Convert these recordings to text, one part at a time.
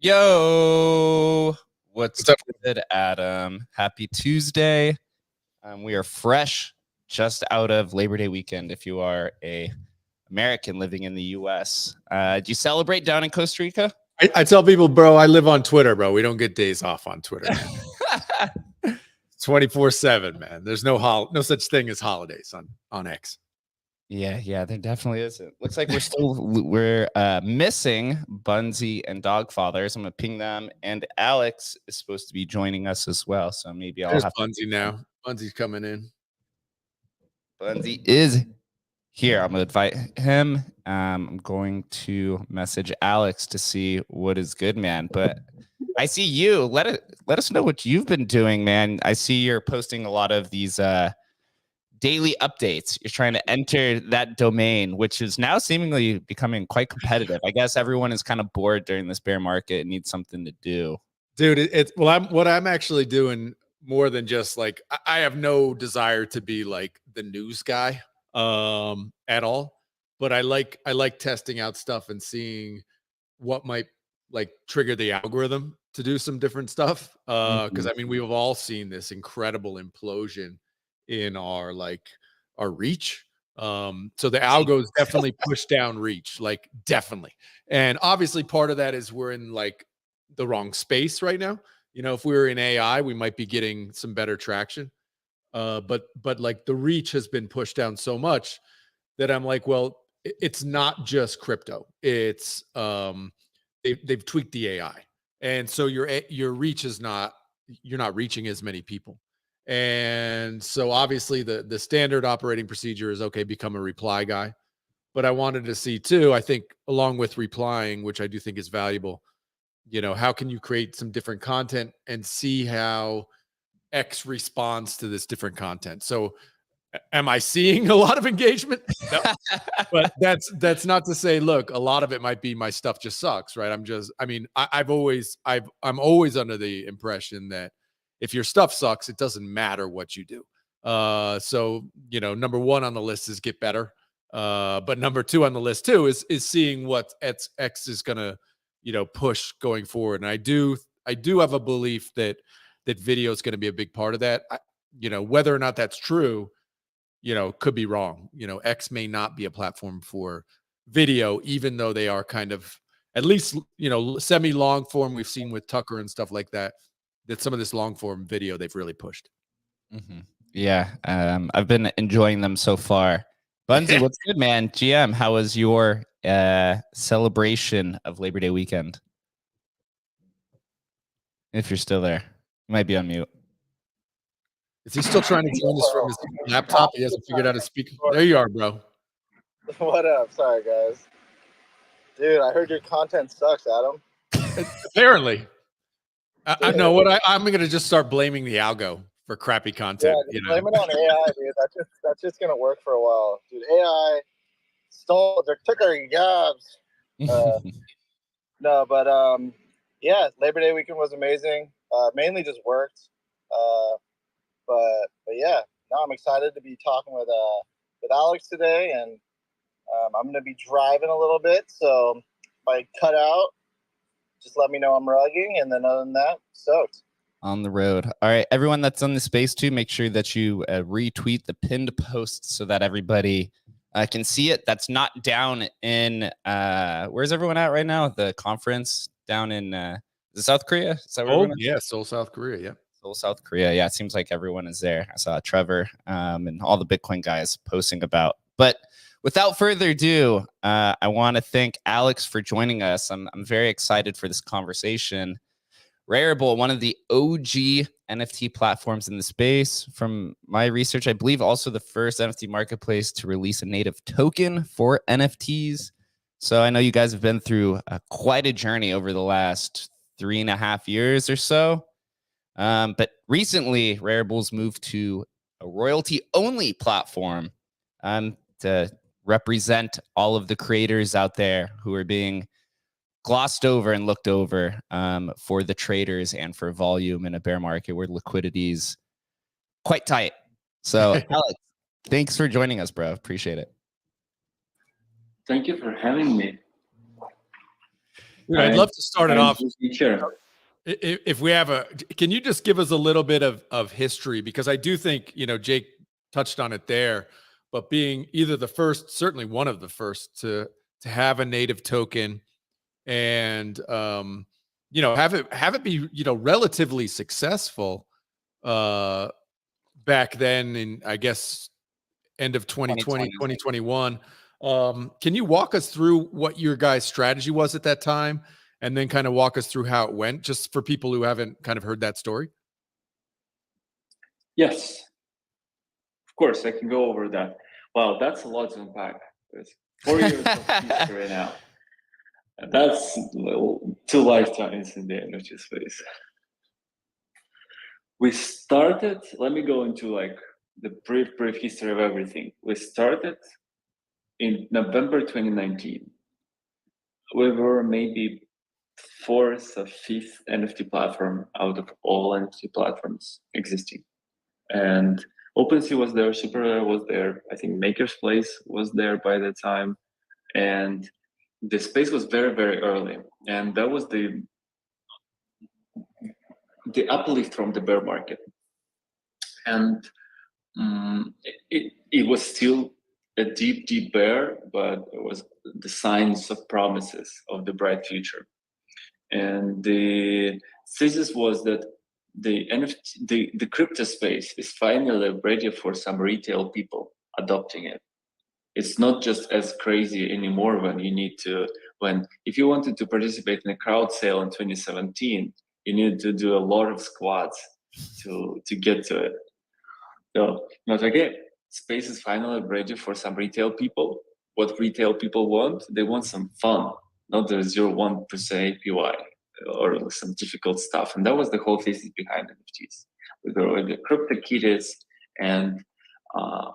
Yo, what's What's up? good, Adam? Happy Tuesday. We are fresh just out of Labor Day weekend. If you are a American living in the U.S., do you celebrate down in Costa Rica? I tell people, bro, I live on Twitter, bro. We don't get days off on Twitter. 24/7, man. There's no such thing as holidays on X. Yeah, there definitely isn't. Looks like we're missing Bunzi and Dogfathers. I'm gonna ping them, and Alex is supposed to be joining us as well. So maybe I'll have Bunzi now. Bunzi's coming in. Bunzi is here. I'm gonna invite him. I'm going to message Alex to see what is good, man. But I see you. Let us know what you've been doing, man. I see you're posting a lot of these daily updates. You're trying to enter that domain, which is now seemingly becoming quite competitive. I guess everyone is kind of bored during this bear market and needs something to do. Dude, what I'm actually doing more than just like I have no desire to be like the news guy at all, but I like testing out stuff and seeing what might like trigger the algorithm to do some different stuff. Because I mean, we've all seen this incredible implosion in our reach. So the algos definitely push down reach, like definitely. And obviously part of that is we're in like the wrong space right now. You know, if we were in AI, we might be getting some better traction. But like the reach has been pushed down so much that I'm like, well, it's not just crypto. It's they've tweaked the AI, and so your reach is not, you're not reaching as many people. And so obviously the standard operating procedure is, okay, become a reply guy. But I wanted to see too, I think along with replying, which I do think is valuable, you know, how can you create some different content and see how X responds to this different content? So am I seeing a lot of engagement? No. But that's not to say, look, a lot of it might be my stuff just sucks, right? I'm always under the impression that if your stuff sucks, it doesn't matter what you do. So you know, number one on the list is get better. But number two on the list too is seeing what X is gonna, you know, push going forward. And I do have a belief that video is going to be a big part of that. You know, whether or not that's true, you know, could be wrong. You know, X may not be a platform for video, even though they are kind of, at least, you know, semi long form. We've seen with Tucker and stuff like that, that some of this long form video they've really pushed. Yeah, I've been enjoying them so far. Bunzi, what's good, man? GM, how was your celebration of Labor Day weekend? If you're still there, you might be on mute. Is he still trying to join us from his laptop? He hasn't figured out his speaker. There you are, bro. What up? Sorry, guys. Dude, I heard your content sucks, Adam. Apparently. I know what I'm going to just start blaming the algo for crappy content. Yeah, blame it on AI, dude. That's just going to work for a while. Dude, AI took our jobs. No, but yeah, Labor Day weekend was amazing. Mainly just worked. But yeah, now I'm excited to be talking with Alex today, and I'm going to be driving a little bit, so if I cut out, just let me know I'm rugging, and then other than that, stoked. On the road. All right, everyone that's on the space too, make sure that you retweet the pinned post so that everybody can see it. That's not down in where's everyone at right now? The conference down in South Korea? Is that where yeah, Seoul, South Korea. Yeah. Seoul, South Korea. Yeah, it seems like everyone is there. I saw Trevor and all the Bitcoin guys posting about. But without further ado, I want to thank Alex for joining us. I'm very excited for this conversation. Rarible, one of the OG NFT platforms in the space. From my research, I believe also the first NFT marketplace to release a native token for NFTs. So I know you guys have been through quite a journey over the last 3.5 years or so. But recently, Rarible's moved to a royalty-only platform to represent all of the creators out there who are being glossed over and looked over for the traders and for volume in a bear market where liquidity is quite tight. So, Alex, thanks for joining us, bro. Appreciate it. Thank you for having me. Dude, I'd love to start it off. Sure. If we have can you just give us a little bit of history? Because I do think, Jake touched on it there, but being either the first, certainly one of the first to have a native token and, have it be, relatively successful, back then in, I guess, end of 2020, 2021. Can you walk us through what your guys' strategy was at that time? And then kind of walk us through how it went, just for people who haven't kind of heard that story? Yes, of course, I can go over that. Wow, that's a lot to unpack. There's 4 years of history now. That's 2 lifetimes in the energy space. We started, let me go into like the brief history of everything. We started in November 2019. We were maybe 4th or 5th NFT platform out of all NFT platforms existing. And OpenSea was there, SuperRare was there, I think Maker's Place was there by the time. And the space was very, very early. And that was the uplift from the bear market. And it was still a deep bear, but it was the signs of promises of the bright future. And the thesis was that the NFT, the crypto space is finally ready for some retail people adopting it. It's not just as crazy anymore if you wanted to participate in a crowd sale in 2017, you needed to do a lot of squats to get to it. So, space is finally ready for some retail people. What retail people want? They want some fun, not the 0.1% APY or some difficult stuff. And that was the whole thesis behind NFTs. We were the crypto kitties, and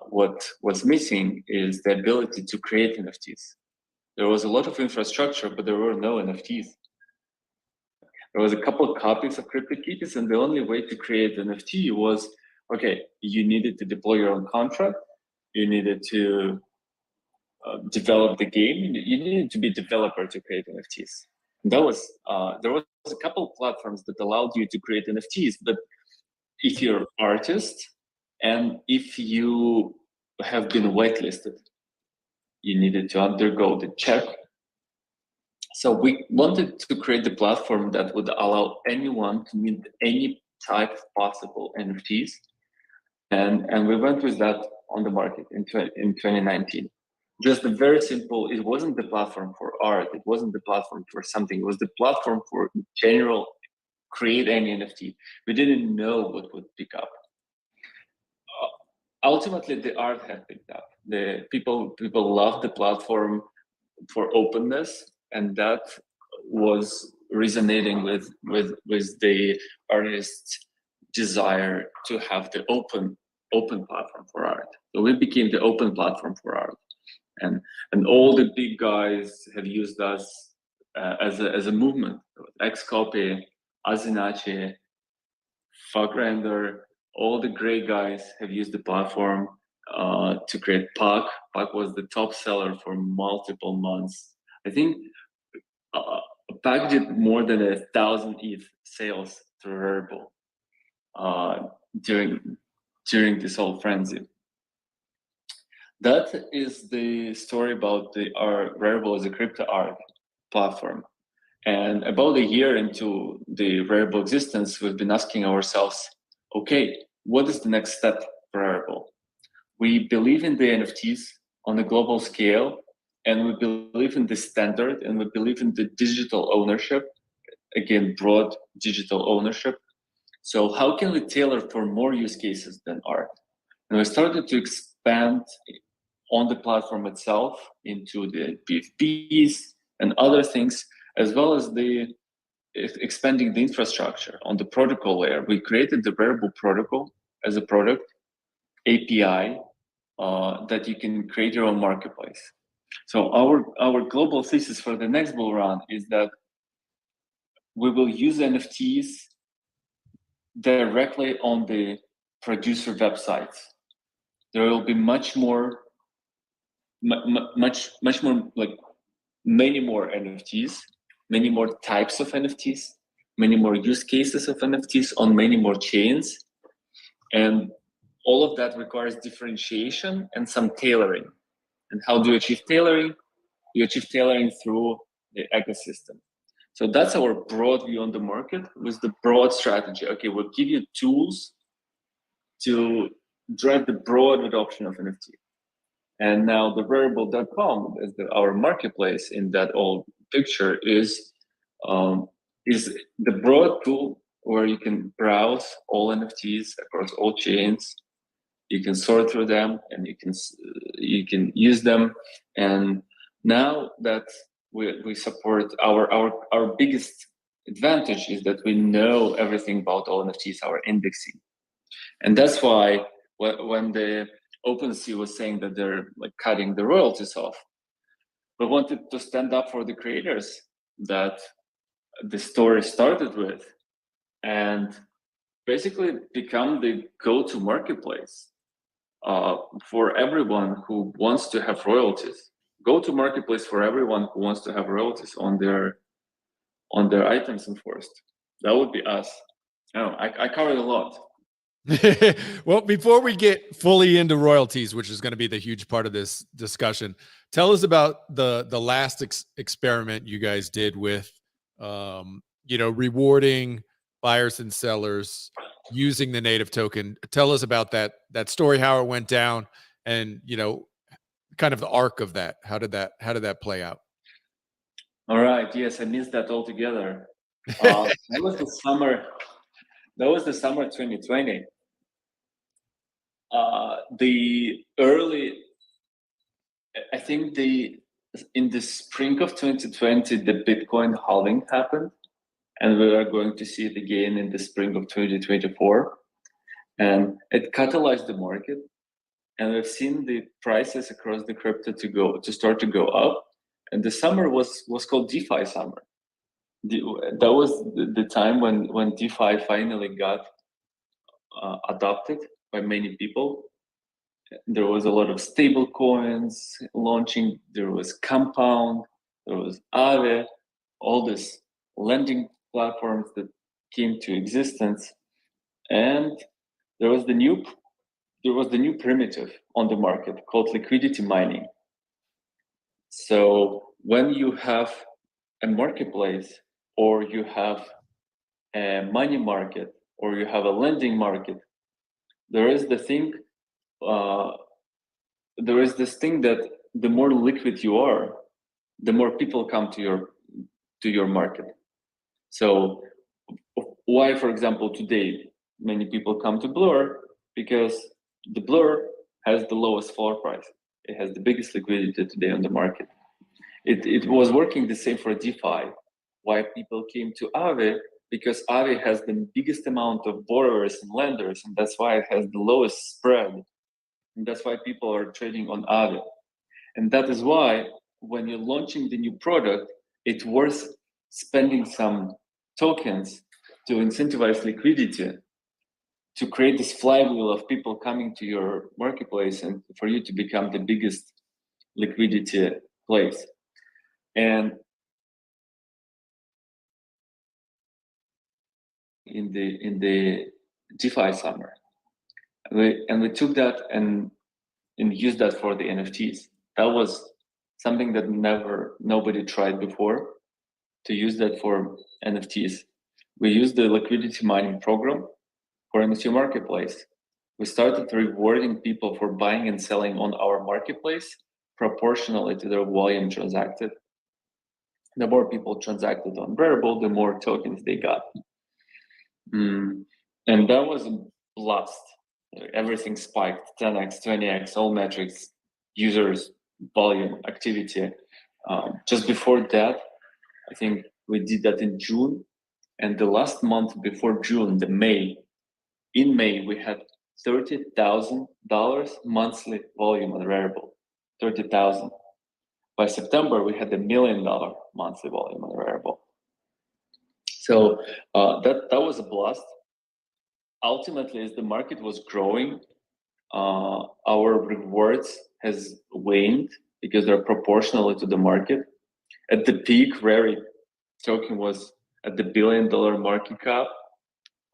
what was missing is the ability to create NFTs. There was a lot of infrastructure, but there were no NFTs. There was a couple of copies of CryptoKitties, and the only way to create an NFT was, you needed to deploy your own contract, you needed to develop the game, you needed to be a developer to create NFTs. And that was there was a couple of platforms that allowed you to create NFTs, but if you're an artist and if you have been whitelisted, you needed to undergo the check. So we wanted to create the platform that would allow anyone to mint any type of possible NFTs. And we went with that on the market in 2019. Just a very simple, it wasn't the platform for art, it wasn't the platform for something, it was the platform for general create any NFT. We didn't know what would pick up. Ultimately, the art had picked up. The people loved the platform for openness, and that was resonating with the artist's desire to have the open platform for art. So we became the open platform for art, and all the big guys have used us as a movement. Xcopy, Azinachi, Fugrender, all the great guys have used the platform to create PAC. PAC was the top seller for multiple months. I think PAC did more than 1,000 ETH sales through Rarible during this whole frenzy. That is the story about our Rarible as a crypto art platform. And about a year into the Rarible existence, we've been asking ourselves, what is the next step for Rarible? We believe in the NFTs on a global scale, and we believe in the standard, and we believe in the digital ownership, again, broad digital ownership. So how can we tailor for more use cases than art? And we started to expand on the platform itself into the PFPs and other things, as well as expanding the infrastructure on the protocol layer. We created the Rarible protocol as a product, API, that you can create your own marketplace. So our global thesis for the next bull run is that we will use NFTs directly on the producer websites. There will be much more, like many more NFTs many more types of NFTs, many more use cases of NFTs on many more chains. And all of that requires differentiation and some tailoring. And how do you achieve tailoring? You achieve tailoring through the ecosystem. So that's our broad view on the market with the broad strategy. Okay, we'll give you tools to drive the broad adoption of NFT. And now the Rarible.com as our marketplace in that old picture is the broad tool where you can browse all NFTs across all chains. You can sort through them and you can use them. And now that we support our biggest advantage is that we know everything about all NFTs, our indexing. And that's why when the OpenSea was saying that they're like cutting the royalties off, we wanted to stand up for the creators that the story started with and basically become the go-to marketplace for everyone who wants to have royalties. Go-to marketplace for everyone who wants to have royalties on their items enforced. That would be us. Oh, I covered a lot. Well, before we get fully into royalties, which is going to be the huge part of this discussion, tell us about the last experiment you guys did with, rewarding buyers and sellers using the native token. Tell us about that story, how it went down, and kind of the arc of that. How did that play out? All right. Yes, I missed that altogether. That was the summer. That was the summer 2020. I think in the spring of 2020, the Bitcoin halving happened, and we are going to see it again in the spring of 2024. And it catalyzed the market, and we've seen the prices across the crypto to start to go up. And the summer was called DeFi summer. That was the time when DeFi finally got adopted by many people. There was a lot of stable coins launching. There was Compound, there was Aave, all these lending platforms that came to existence, and there was the new primitive on the market called liquidity mining. So when you have a marketplace, or you have a money market, or you have a lending market, there is this thing that the more liquid you are, the more people come to your market. So why, for example, today many people come to Blur? Because the Blur has the lowest floor price. It has the biggest liquidity today on the market. It was working the same for DeFi. Why people came to Aave? Because Aave has the biggest amount of borrowers and lenders, and that's why it has the lowest spread. And that's why people are trading on Aave. And that is why when you're launching the new product, it's worth spending some tokens to incentivize liquidity, to create this flywheel of people coming to your marketplace and for you to become the biggest liquidity place. And in the DeFi summer, we took that and used that for the NFTs. That was something that nobody tried before, to use that for NFTs. We used the liquidity mining program for NFT marketplace. We started rewarding people for buying and selling on our marketplace proportionally to their volume transacted. The more people transacted on Rarible, the more tokens they got. And that was a blast. Everything spiked, 10x, 20x, all metrics, users, volume, activity. Just before that, I think we did that in June. And the last month before June, in May, we had $30,000 monthly volume on Rarible. 30,000. By September, we had $1 million monthly volume on Rarible. So that was a blast. Ultimately, as the market was growing, our rewards has waned because they're proportional to the market. At the peak, Rari token was at the $1 billion market cap,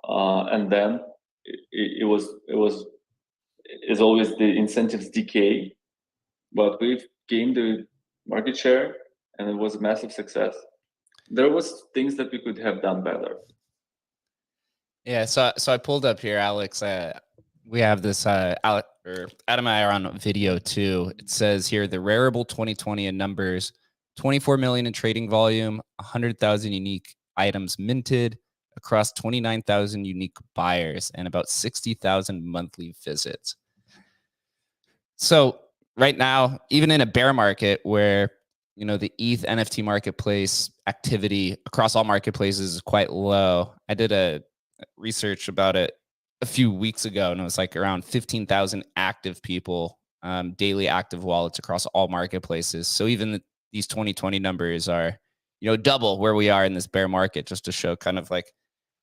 and then is always the incentives decay, but we've gained the market share, and it was a massive success. There was things that we could have done better. Yeah, so I pulled up here, Alex. We have this Adam and I are on video too. It says here the Rarible 2020 in numbers, 24 million in trading volume, 100,000 unique items minted across 29,000 unique buyers, and about 60,000 monthly visits. So right now, even in a bear market where the ETH NFT marketplace activity across all marketplaces is quite low, I did a research about it a few weeks ago, and it was like around 15,000 active people, daily active wallets across all marketplaces. So even these 2020 numbers are, double where we are in this bear market, just to show kind of like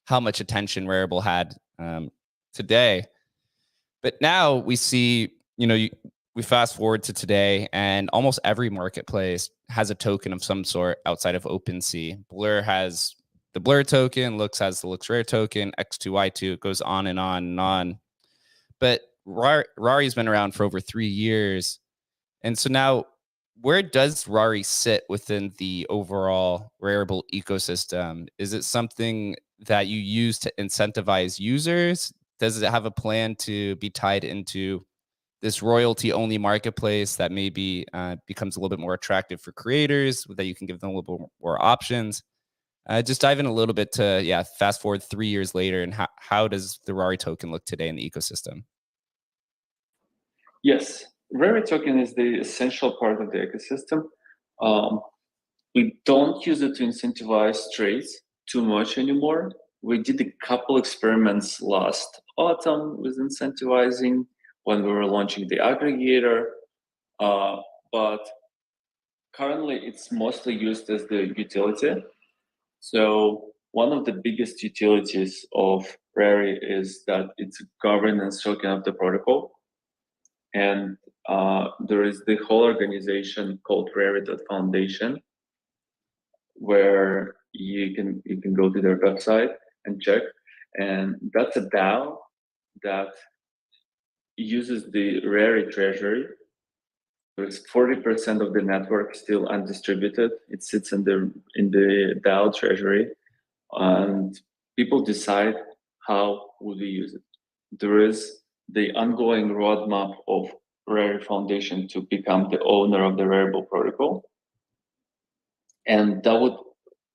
how much attention Rarible had today. But now we see, we fast forward to today, and almost every marketplace has a token of some sort outside of OpenSea. Blur has the Blur token, Lux has the LuxRare token, X2Y2, it goes on and on and on. But Rari's been around for over 3 years. And so now, where does Rari sit within the overall Rarible ecosystem? Is it something that you use to incentivize users? Does it have a plan to be tied into this royalty-only marketplace that maybe becomes a little bit more attractive for creators, that you can give them a little bit more options? Just dive in a little bit to, fast forward 3 years later, and how does the Rari token look today in the ecosystem? Yes, Rari token is the essential part of the ecosystem. We don't use it to incentivize trades too much anymore. We did a couple experiments last autumn with incentivizing when we were launching the aggregator, but currently it's mostly used as the utility. So one of the biggest utilities of Rari is that it's a governance token of the protocol. And there is the whole organization called Rarible Foundation, where you can go to their website and check. And that's a DAO that uses the Rari treasury. There's 40% of the network still undistributed. It sits in the DAO treasury, and people decide how would we use it. There is the ongoing roadmap of Rarible Foundation to become the owner of the Rarible protocol, and that would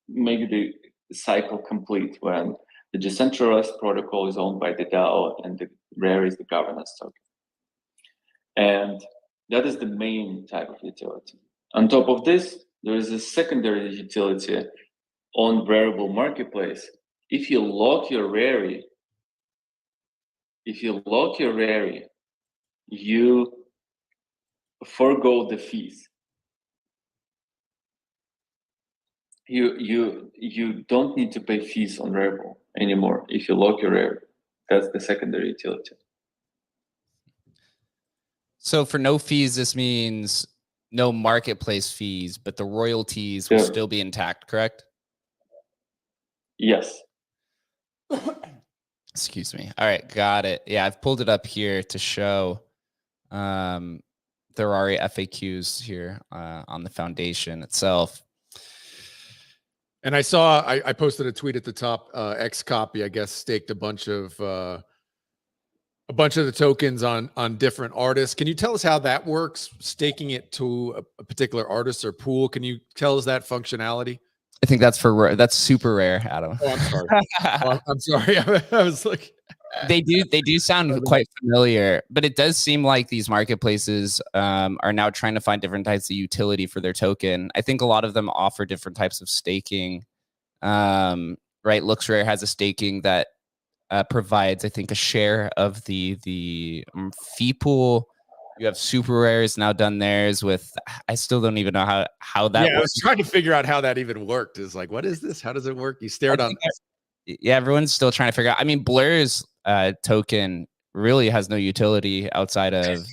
make the cycle complete when the decentralized protocol is owned by the DAO and the Rari is the governance token. And that is the main type of utility. On top of this, there is a secondary utility on Rarible marketplace. If you lock your Rari, you forgo the fees. You don't need to pay fees on Rarible anymore if you lock your Rari. That's the secondary utility. So for no fees, this means no marketplace fees, but the royalties will still be intact, correct? Yes. Excuse me. All right, got it. Yeah, I've pulled it up here to show the Rari FAQs here on the foundation itself. And I saw, I posted a tweet at the top, Xcopy, I guess, staked a bunch of the tokens on different artists. Can you tell us how that works? Staking it to a particular artist or pool. Can you tell us that functionality? I think that's super rare, Adam. Oh, I'm sorry. I'm sorry. I was like, they do sound quite familiar, but it does seem like these marketplaces are now trying to find different types of utility for their token. I think a lot of them offer different types of staking. Right, LuxRare has a staking that provides, I think, a share of the fee pool. You have Super Rare's now done theirs with. I still don't even know how that works. I was trying to figure out how that even worked. Is like, what is this? How does it work? You stared on. Yeah, everyone's still trying to figure out. I mean, Blur's token really has no utility outside of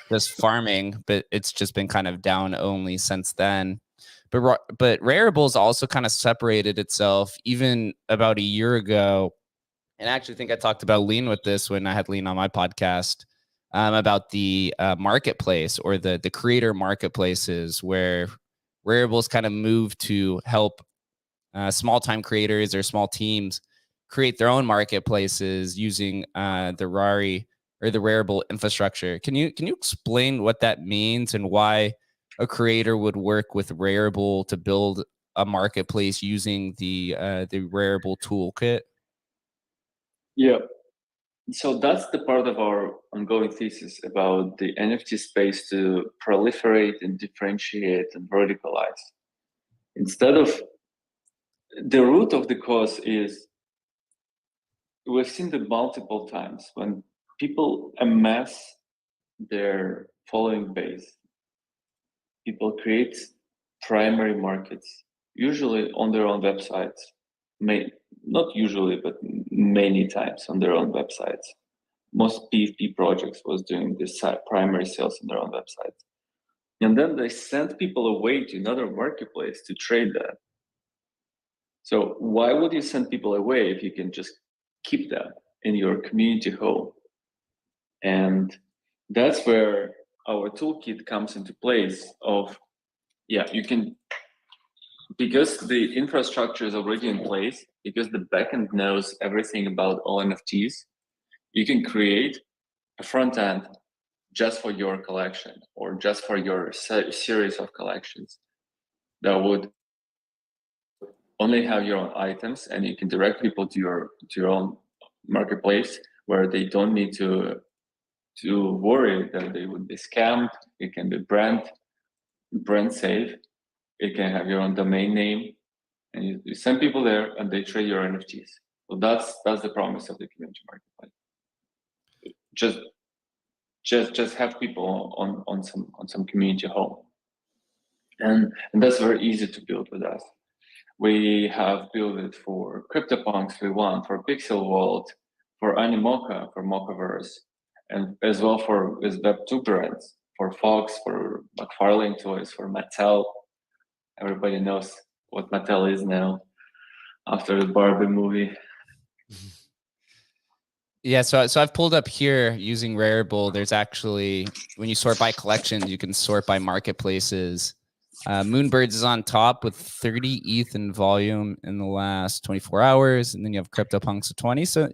just farming, but it's just been kind of down only since then. but Rarible also kind of separated itself even about a year ago. And I actually think I talked about Lean with this when I had Lean on my podcast, about the marketplace or the creator marketplaces, where Rarible's kind of moved to help small time creators or small teams create their own marketplaces using the Rarible infrastructure. Can you explain what that means and why a creator would work with Rarible to build a marketplace using the Rarible toolkit? Yeah. So that's the part of our ongoing thesis about the NFT space to proliferate and differentiate and verticalize. Instead of the root of the cause is, we've seen it multiple times when people amass their following base, people create primary markets, usually on their own websites, not usually, but many times on their own websites. Most PFP projects was doing this primary sales on their own websites. And then they send people away to another marketplace to trade that. So why would you send people away if you can just keep them in your community home? And that's where our toolkit comes into place of, yeah, you can, because the infrastructure is already in place, because the backend knows everything about all NFTs, you can create a front end just for your collection or just for your series of collections that would only have your own items, and you can direct people to your own marketplace where they don't need to worry that they would be scammed. It can be brand safe. It can have your own domain name, and you send people there and they trade your NFTs. So that's the promise of the community marketplace. Just have people on some community home, and that's very easy to build with us. We have built it for CryptoPunks V1, for Pixel Vault, for Animoca, for Mochaverse, and as well for with Web2 brands, for Fox, for McFarlane Toys, for Mattel. Everybody knows what Mattel is now after the Barbie movie. Yeah, so I've pulled up here using Rarible. There's actually, when you sort by collections, you can sort by marketplaces. Moonbirds is on top with 30 ETH in volume in the last 24 hours, and then you have CryptoPunks at 20. So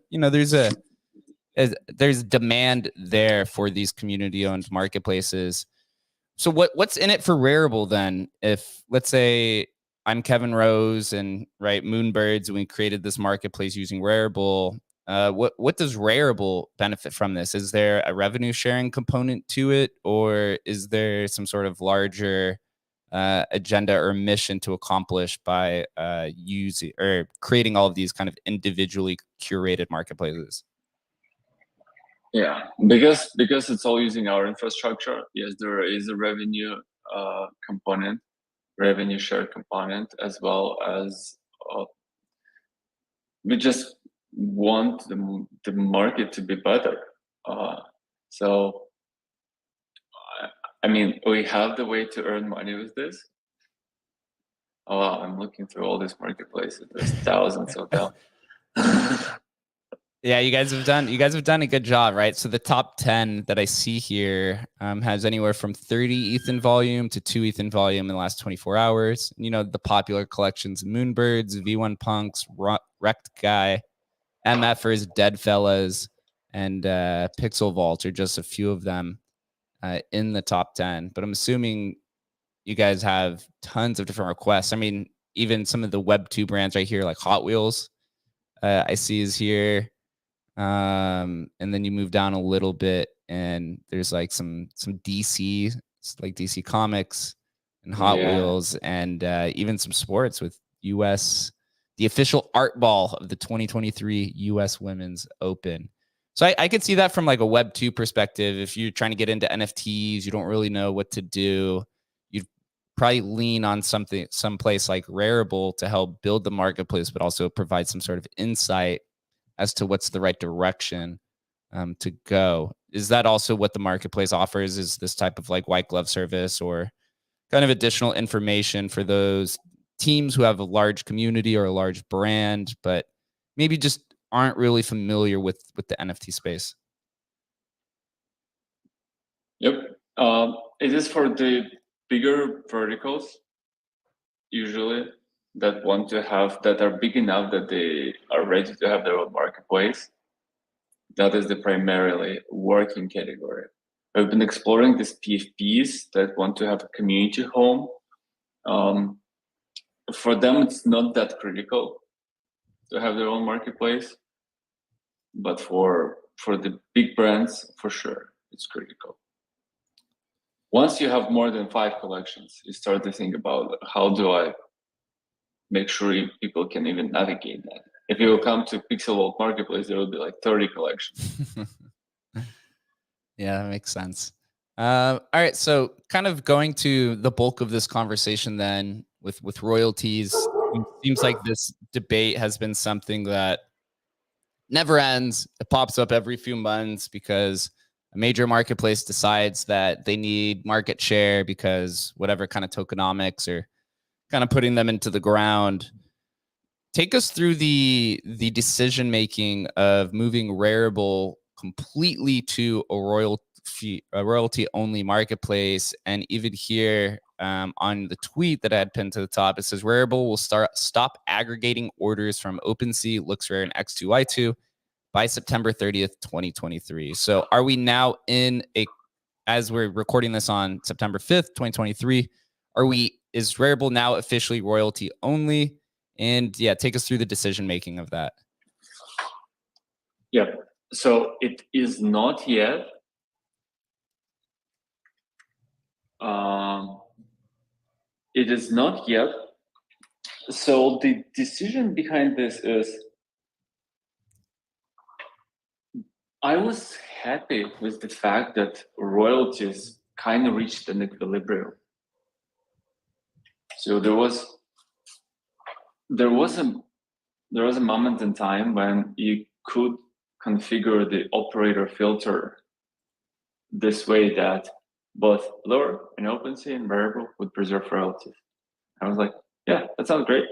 there's demand there for these community-owned marketplaces. So what's in it for Rarible then? If, let's say, I'm Kevin Rose and Moonbirds, and we created this marketplace using Rarible. What does Rarible benefit from this? Is there a revenue sharing component to it, or is there some sort of larger agenda or mission to accomplish by using or creating all of these kind of individually curated marketplaces? Yeah, because it's all using our infrastructure. Yes, there is a revenue component, revenue share component, as well as we just want the market to be better. So, I mean, we have the way to earn money with this. Oh, wow, I'm looking through all these marketplaces. There's thousands of them. Yeah, you guys have done a good job, right? So the top 10 that I see here has anywhere from 30 ETH in volume to 2 ETH in volume in the last 24 hours. The popular collections: Moonbirds, V1 Punks, Wrecked Guy, MFers, Dead Fellas, and Pixel Vault are just a few of them in the top 10. But I'm assuming you guys have tons of different requests. I mean, even some of the Web2 brands right here, like Hot Wheels, I see is here. And then you move down a little bit, and there's like some DC, like DC Comics and Hot Wheels, and even some sports with the official art ball of the 2023 US Women's Open. So I could see that from like a Web2 perspective. If you're trying to get into NFTs, you don't really know what to do, you'd probably lean on someplace like Rarible to help build the marketplace, but also provide some sort of insight as to what's the right direction to go. Is that also what the marketplace offers? Is this type of like white glove service or kind of additional information for those teams who have a large community or a large brand, but maybe just aren't really familiar with the NFT space? Yep. It is for the bigger verticals, usually, that want to have, that are big enough that they are ready to have their own marketplace. That is the primarily working category. I've been exploring these PFPs that want to have a community home. For them, it's not that critical to have their own marketplace, but for the big brands, for sure, it's critical. Once you have more than 5 collections, you start to think about how do I make sure people can even navigate that. If you will come to Pixel Vault Marketplace, there will be like 30 collections. Yeah, that makes sense. All right, so kind of going to the bulk of this conversation then with royalties, it seems like this debate has been something that never ends. It pops up every few months because a major marketplace decides that they need market share because whatever kind of tokenomics or kind of putting them into the ground. Take us through the decision making of moving Rarible completely to a royalty only marketplace. And even here on the tweet that I had pinned to the top, it says Rarible will stop aggregating orders from OpenSea, LooksRare, and X2Y2 by September 30th, 2023. So are we now in a, as we're recording this on September 5th, 2023, is Rarible now officially royalty only? And yeah, take us through the decision making of that. Yeah, so it is not yet. It is not yet. So the decision behind this is, I was happy with the fact that royalties kind of reached an equilibrium. So there was a moment in time when you could configure the operator filter this way that both Lure and OpenSea and Rarible would preserve royalties. I was like, yeah, that sounds great.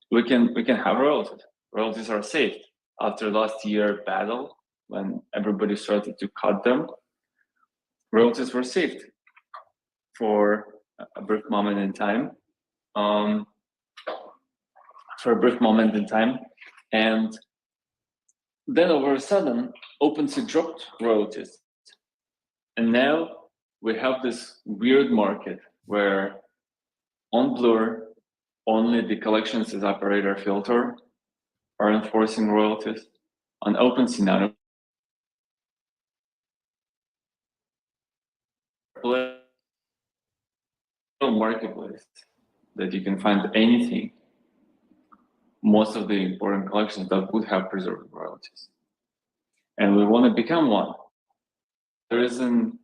We can have royalties. Royalties are saved. After last year battle, when everybody started to cut them, royalties were saved for a brief moment in time. And then over a sudden, OpenSea dropped royalties. And now we have this weird market where on Blur, only the collections as operator filter are enforcing royalties. On OpenSea now, marketplace that you can find anything, most of the important collections that would have preserved royalties. And we want to become one. There's an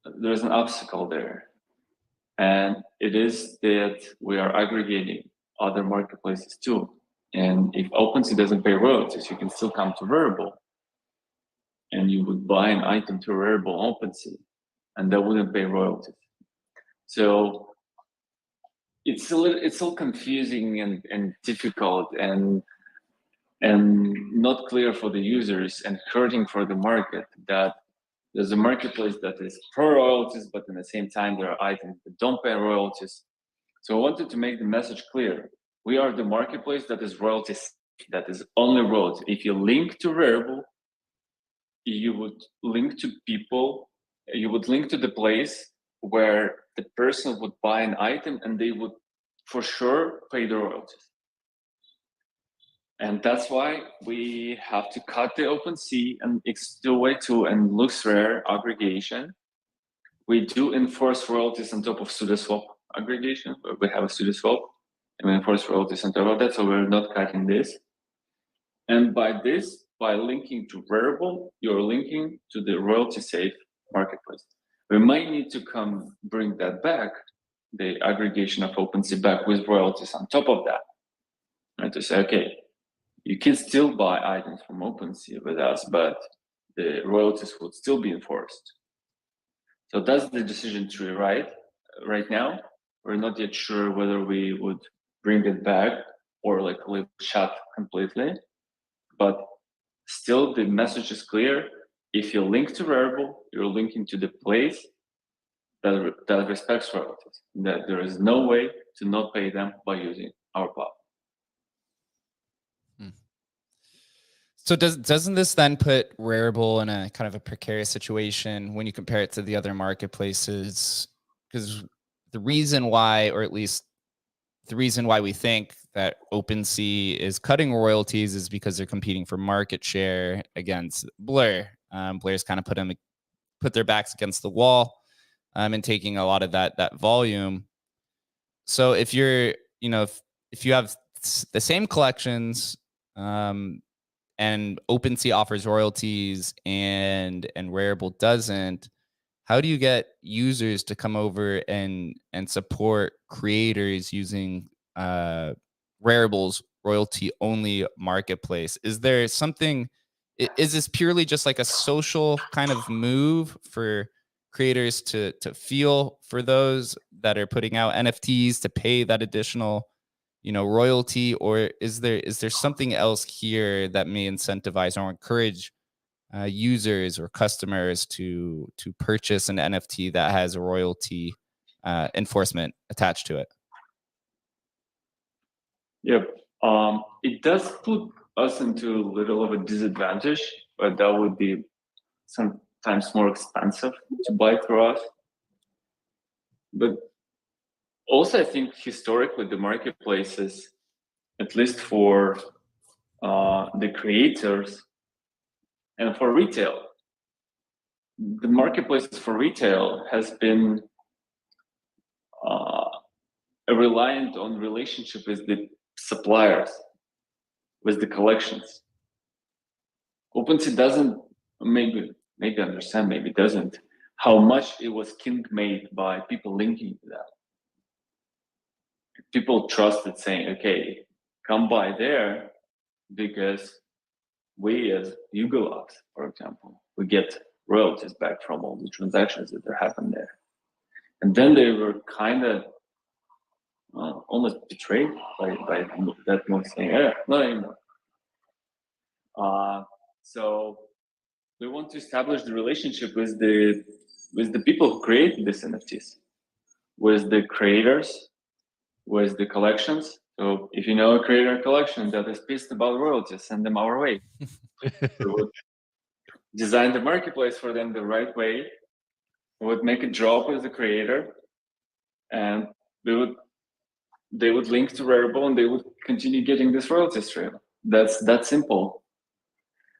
obstacle there. And it is that we are aggregating other marketplaces too. And if OpenSea doesn't pay royalties, you can still come to Rarible and you would buy an item to Rarible OpenSea, and that wouldn't pay royalties. So it's still confusing and difficult and not clear for the users and hurting for the market that there's a marketplace that is pro royalties, but at the same time there are items that don't pay royalties. So I wanted to make the message clear. We are the marketplace that is royalties, that is only royalty. If you link to Rarible, you would link to people, you would link to the place where the person would buy an item and they would for sure pay the royalties. And that's why we have to cut the OpenSea and X2Y2 and LooksRare aggregation. We do enforce royalties on top of SudoSwap aggregation. We have a SudoSwap and we enforce royalties on top of that, so we're not cutting this. And by linking to Rarible, you're linking to the royalty-safe marketplace. We might need to bring that back, the aggregation of OpenSea back with royalties on top of that. And to say, okay, you can still buy items from OpenSea with us, but the royalties would still be enforced. So that's the decision tree, right? right now. We're not yet sure whether we would bring it back or like leave it shut completely. But still, the message is clear. If you link to Rarible, you're linking to the place that respects royalties. That there is no way to not pay them by using our platform. So doesn't this then put Rarible in a kind of a precarious situation when you compare it to the other marketplaces? Because the reason why, or at least the reason why we think that OpenSea is cutting royalties is because they're competing for market share against Blur. Blur's kind of put their backs against the wall, and taking a lot of that volume. So if you're, if you have the same collections, and OpenSea offers royalties and Rarible doesn't, how do you get users to come over and support creators using Rarible's royalty only marketplace? Is there something, is this purely just like a social kind of move for creators to feel for those that are putting out NFTs to pay that additional royalty, or is there something else here that may incentivize or encourage users or customers to purchase an NFT that has a royalty enforcement attached to it? Yep. It does put us into a little of a disadvantage, but that would be sometimes more expensive to buy through us. But also, I think historically the marketplaces, at least for the creators and for retail, the marketplaces for retail has been reliant on relationship with the suppliers, with the collections. OpenSea doesn't, maybe understand, maybe doesn't, how much it was king-made by people linking to that. People trusted saying, okay, come by there because we as Yugolavs, for example, we get royalties back from all the transactions that happen there. And then they were kind of almost betrayed by that move, saying, not anymore. So we want to establish the relationship with the people who create these NFTs, with the creators, with the collections. So if you know a creator collection that is pissed about royalties, send them our way. We would design the marketplace for them the right way. We would make a drop with the creator, and they would link to Rarible, and they would continue getting this royalty stream. That's that simple.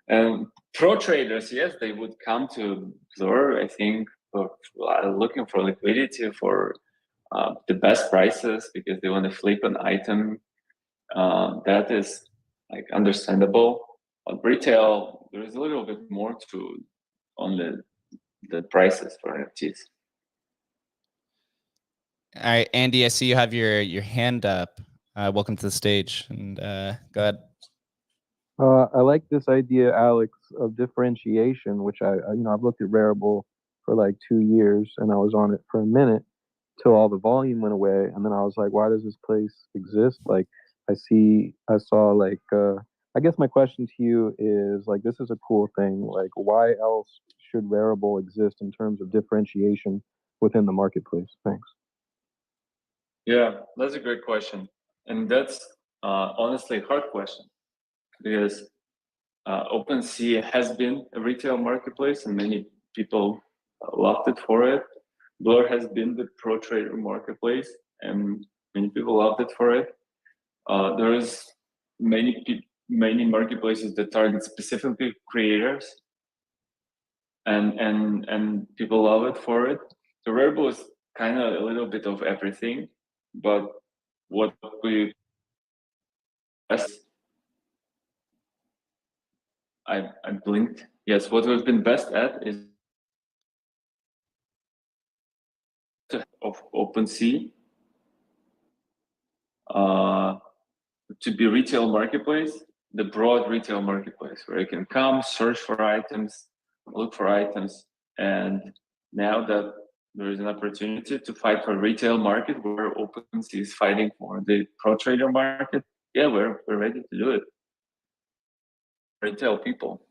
And pro traders, yes, they would come to Blur, I think, looking for liquidity, for the best prices, because they want to flip an item. That is like understandable. But retail, there is a little bit more to on the prices for NFTs. All right, Andy, I see you have your hand up. Welcome to the stage, and go ahead. I like this idea, Alex, of differentiation, which I've looked at Rarible for like 2 years, and I was on it for a minute till all the volume went away, and then I was like, why does this place exist? Like, I saw like, I guess my question to you is like, this is a cool thing. Like, why else should Rarible exist in terms of differentiation within the marketplace? Thanks. Yeah, that's a great question, and that's honestly a hard question, because OpenSea has been a retail marketplace and many people loved it for it. Blur has been the pro trader marketplace and many people loved it for it. There is many marketplaces that target specifically creators, and people love it for it. So Rarible is kind of a little bit of everything, but what we I blinked. Yes, what we've been best at is of OpenSea to be retail marketplace, the broad retail marketplace where you can come, search for items, look for items, and now that there is an opportunity to fight for retail market where OpenSea is fighting for the pro trader market. Yeah, we're ready to do it. Retail people.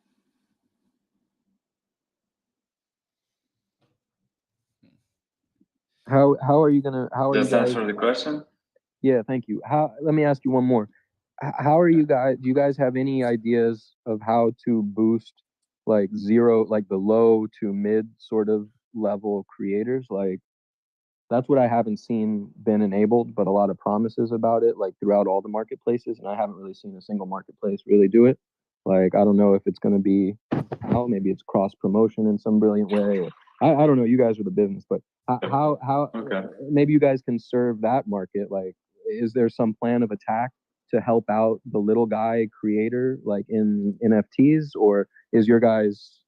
How are you gonna? How are Does you guys? answer the question? Yeah, thank you. Let me ask you one more. How are you guys? Do you guys have any ideas of how to boost like zero, like the low to mid sort of level creators? Like that's what I haven't seen been enabled, but a lot of promises about it, like throughout all the marketplaces, and I haven't really seen a single marketplace really do it. Like I don't know if it's going to be how, maybe it's cross promotion in some brilliant way. Or, I don't know. You guys are the business, but how Okay. maybe you guys can serve that market. Like, is there some plan of attack to help out the little guy creator, like in NFTs, or is your guys,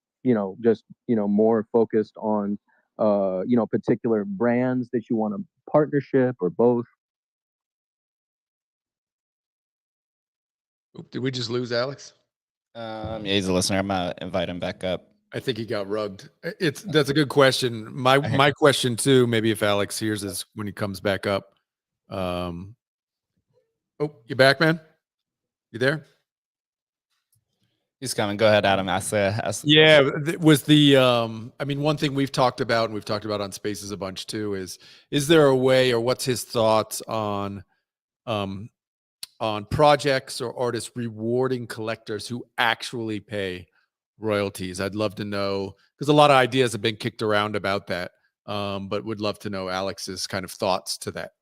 just more focused on particular brands that you want to partnership or both? Oop, did we just lose Alex? Yeah, he's a listener. I'm gonna invite him back up. I think he got rugged. That's a good question. My question too, maybe if Alex hears this when he comes back up. Oh, you back, man? You there? He's coming. Go ahead, Adam. Ask the Yeah, was the I mean, one thing we've talked about, and we've talked about on Spaces a bunch too, is there a way, or what's his thoughts on projects or artists rewarding collectors who actually pay royalties? I'd love to know, because a lot of ideas have been kicked around about that, but would love to know Alex's kind of thoughts to that.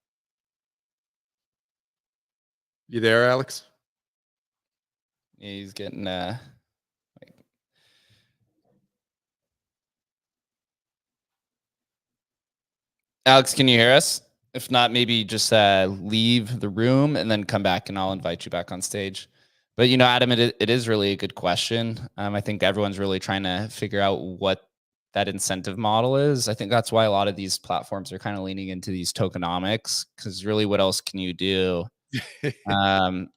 You there, Alex? Yeah, he's getting Alex, can you hear us? If not, maybe just leave the room and then come back and I'll invite you back on stage. But Adam, it is really a good question. I think everyone's really trying to figure out what that incentive model is. I think that's why a lot of these platforms are kind of leaning into these tokenomics, because really, what else can you do?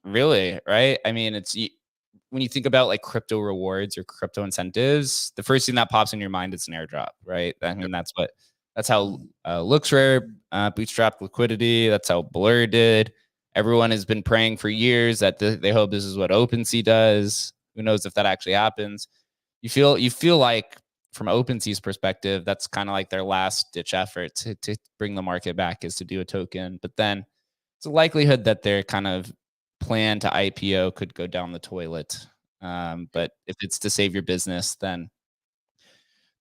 Really, right? I mean, when you think about like crypto rewards or crypto incentives, the first thing that pops in your mind is an airdrop, right? I mean, that's how LooksRare bootstrapped liquidity. That's how Blur did. Everyone has been praying for years that they hope this is what OpenSea does. Who knows if that actually happens? You feel like from OpenSea's perspective, that's kind of like their last ditch effort to bring the market back, is to do a token. But then it's a likelihood that their kind of plan to IPO could go down the toilet. But if it's to save your business, then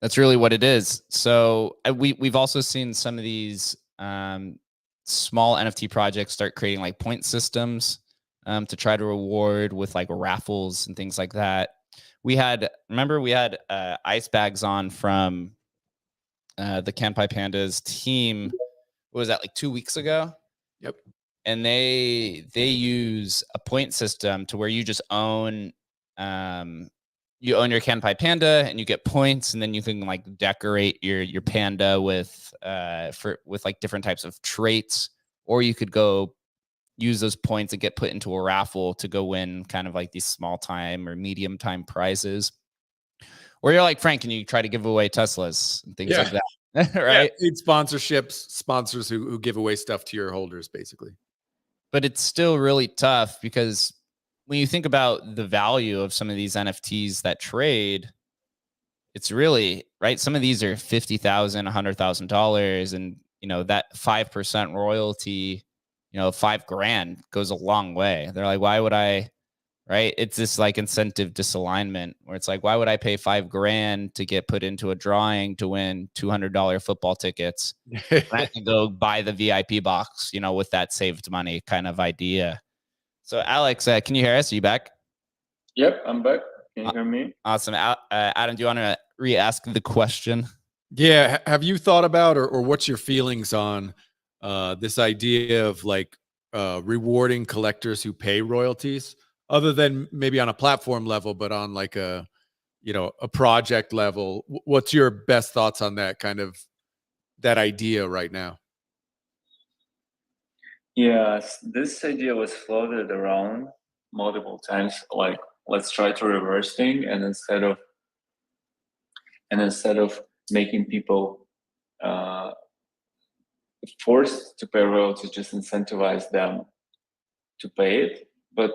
that's really what it is. So we've also seen some of these small NFT projects start creating like point systems to try to reward with like raffles and things like that. We had ice bags on from the Kanpai Pandas team. What was that, like 2 weeks ago? Yep. And they use a point system to where you just own your Kanpai Panda and you get points, and then you can like decorate your panda with like different types of traits, or you could go use those points and get put into a raffle to go win kind of like these small time or medium time prizes. Or you're like Frank and you try to give away Teslas and things like that. Right? Yeah, sponsorships, sponsors who give away stuff to your holders, basically. But it's still really tough, because when you think about the value of some of these NFTs that trade, it's really, right, some of these are $50,000, $100,000, and that 5% royalty, $5,000 goes a long way. They're like, why would I? Right? It's this like incentive disalignment where it's like, why would I pay $5,000 to get put into a drawing to win $200 football tickets? I can go buy the VIP box, with that saved money kind of idea. So Alex, can you hear us? Are you back? Yep, I'm back. Can you hear me? Awesome. Adam, do you want to re-ask the question? Yeah. Have you thought about, or what's your feelings on this idea of like rewarding collectors who pay royalties, other than maybe on a platform level, but on like a project level? What's your best thoughts on that idea right now? Yes, this idea was floated around multiple times. Like, let's try to reverse thing, and instead of making people forced to pay royalties just incentivize them to pay it. But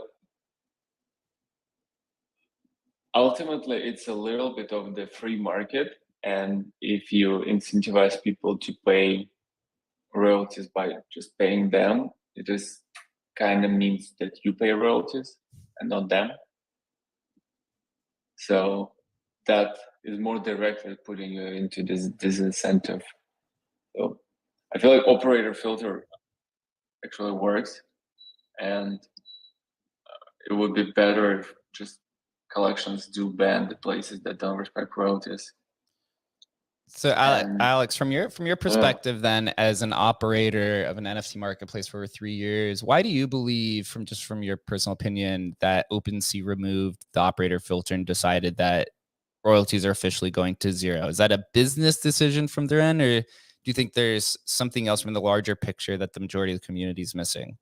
ultimately, it's a little bit of the free market. And if you incentivize people to pay royalties by just paying them, it is kind of means that you pay royalties and not them. So that is more directly putting you into this disincentive. So I feel like operator filter actually works, and it would be better if just collections do ban the places that don't respect royalties. So And, Alex, from your perspective, then as an operator of an NFT marketplace for over 3 years, why do you believe, from your personal opinion, that OpenSea removed the operator filter and decided that royalties are officially going to zero? Is that a business decision from their end, or do you think there's something else from the larger picture that the majority of the community is missing?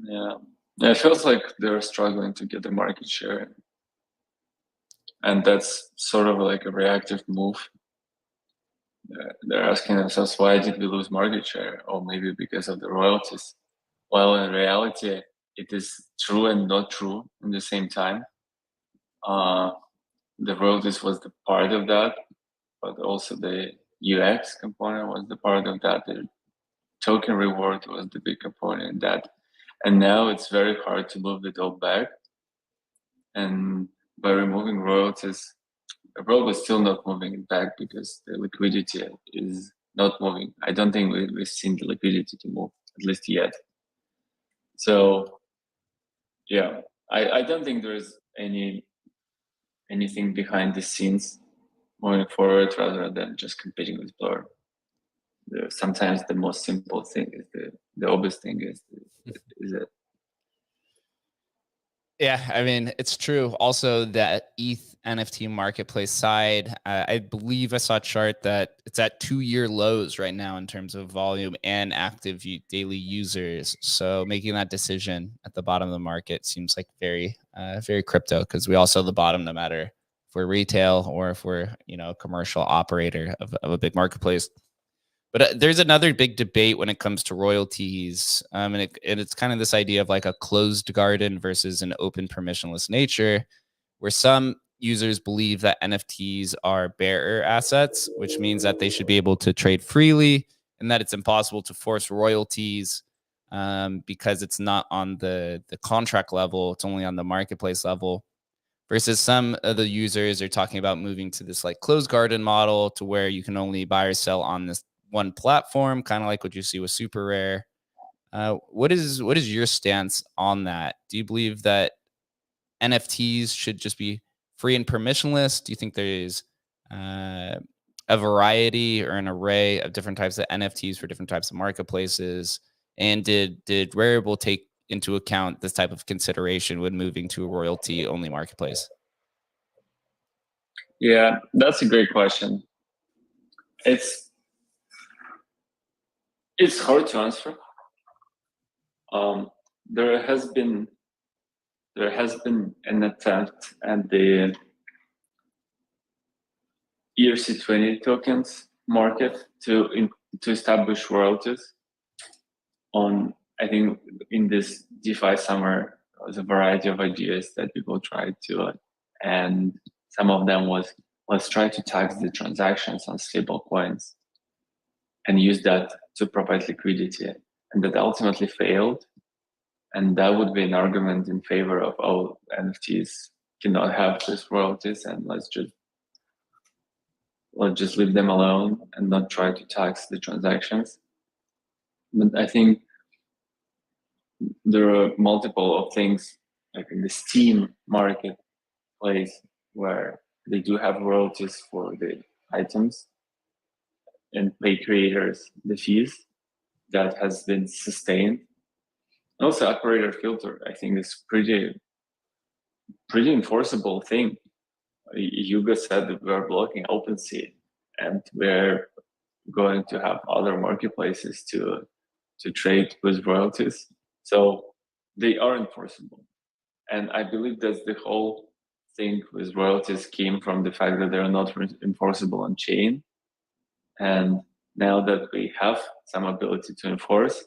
yeah, it feels like they're struggling to get the market share. And that's sort of like a reactive move. They're asking themselves, why did we lose market share? Or maybe because of the royalties. While in reality, it is true and not true at the same time. The royalties was the part of that, but also the UX component was the part of that. The token reward was the big component in that. And now it's very hard to move it all back. And by removing royalties, the world is still not moving it back because the liquidity is not moving. I don't think we've seen the liquidity to move, at least yet. So, yeah, I don't think there's anything behind the scenes moving forward rather than just competing with Blur. Sometimes the most simple thing is the obvious thing is it. Yeah, I mean, it's true. Also, that ETH NFT marketplace side, I believe I saw a chart that it's at 2-year lows right now in terms of volume and active daily users. So making that decision at the bottom of the market seems like very crypto, because we also the bottom no matter if we're retail or if we're a commercial operator of a big marketplace. But there's another big debate when it comes to royalties, and it's kind of this idea of like a closed garden versus an open permissionless nature, where some users believe that NFTs are bearer assets, which means that they should be able to trade freely and that it's impossible to force royalties because it's not on the contract level, it's only on the marketplace level. Versus some of the users are talking about moving to this like closed garden model to where you can only buy or sell on this one platform, kind of like what you see with Super Rare. What is your stance on that? Do you believe that NFTs should just be free and permissionless? Do you think there is a variety or an array of different types of NFTs for different types of marketplaces? And did Rarible take into account this type of consideration when moving to a royalty only marketplace? Yeah, that's a great question. It's hard to answer. There has been an attempt at the ERC20 tokens market to establish royalties on. I think in this DeFi summer there was a variety of ideas that people tried to, and some of them was, let's try to tax the transactions on stable coins and use that to provide liquidity, and that ultimately failed. And that would be an argument in favor of, oh, NFTs cannot have these royalties, and let's just leave them alone and not try to tax the transactions. But I think there are multiple of things, like in the Steam marketplace, where they do have royalties for the items and pay creators the fees. That has been sustained. Also, operator filter, I think, is pretty enforceable thing. Hugo said that we're blocking OpenSea, and we're going to have other marketplaces to trade with royalties. So they are enforceable. And I believe that the whole thing with royalties came from the fact that they're not enforceable on chain. And now that we have some ability to enforce,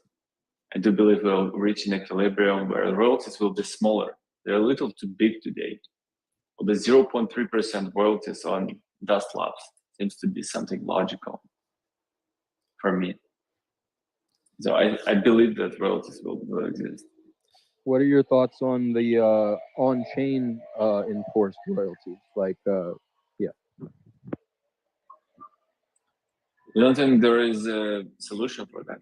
I do believe we'll reach an equilibrium where royalties will be smaller. They're a little too big today. Well, the 0.3% royalties on Dust Labs seems to be something logical for me. So I believe that royalties will exist. What are your thoughts on the on-chain enforced royalties? Like, yeah. You don't think there is a solution for that?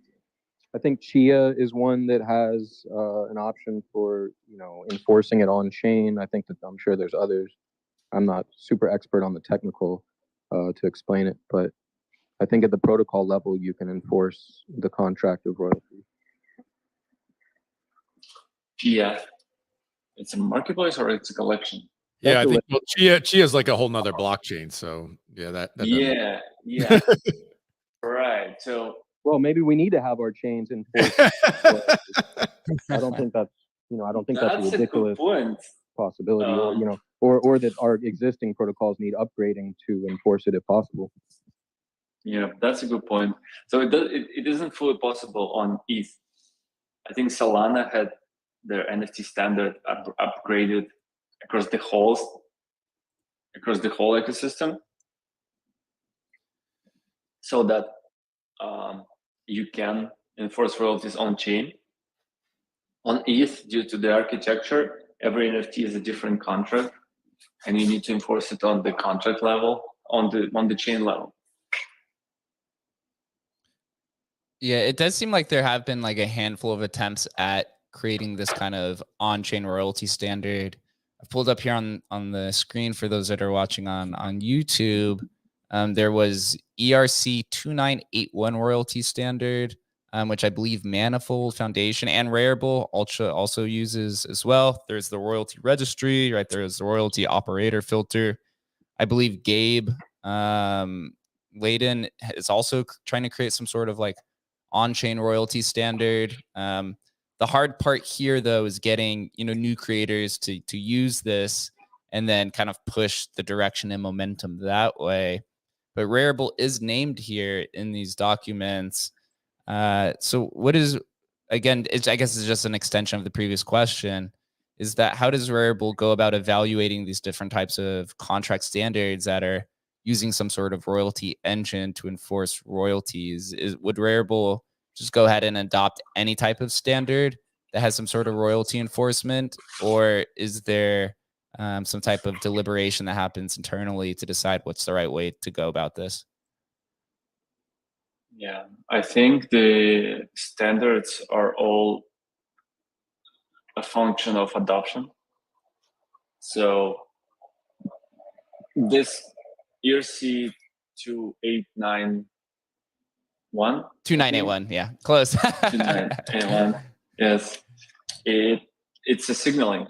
I think Chia is one that has an option for, you know, enforcing it on chain. I think that I'm sure there's others. I'm not super expert on the technical to explain it, but I think at the protocol level, you can enforce the contract of royalty. Yeah. It's a marketplace or it's a collection? Yeah, That's I think well, Chia is like a whole nother blockchain. So yeah, that yeah, yeah. Right. So well, maybe we need to have our chains enforced. I don't think that's, you know, I don't think that's a ridiculous possibility, or, you know, or that our existing protocols need upgrading to enforce it if possible. Yeah, that's a good point. So it isn't fully possible on ETH. I think Solana had their NFT standard upgraded across the whole ecosystem, so that you can enforce royalties on chain. On ETH, due to the architecture, every NFT is a different contract, and you need to enforce it on the contract level, on the chain level. Yeah, it does seem like there have been like a handful of attempts at creating this kind of on-chain royalty standard. I've pulled up here on the screen for those that are watching on YouTube. There was ERC 2981 royalty standard, which I believe Manifold Foundation and Rarible also uses as well. There's the royalty registry, right? There's the royalty operator filter. I believe Gabe Layden is also trying to create some sort of like on-chain royalty standard. The hard part here, though, is getting, you know, new creators to use this and then kind of push the direction and momentum that way. But Rarible is named here in these documents. So what is, again, I guess it's just an extension of the previous question, is that how does Rarible go about evaluating these different types of contract standards that are using some sort of royalty engine to enforce royalties? Would Rarible just go ahead and adopt any type of standard that has some sort of royalty enforcement, or is there some type of deliberation that happens internally to decide what's the right way to go about this? Yeah, I think the standards are all a function of adoption. So this ERC 2891. 2981, yeah, close. 2981, yes. It's a signaling.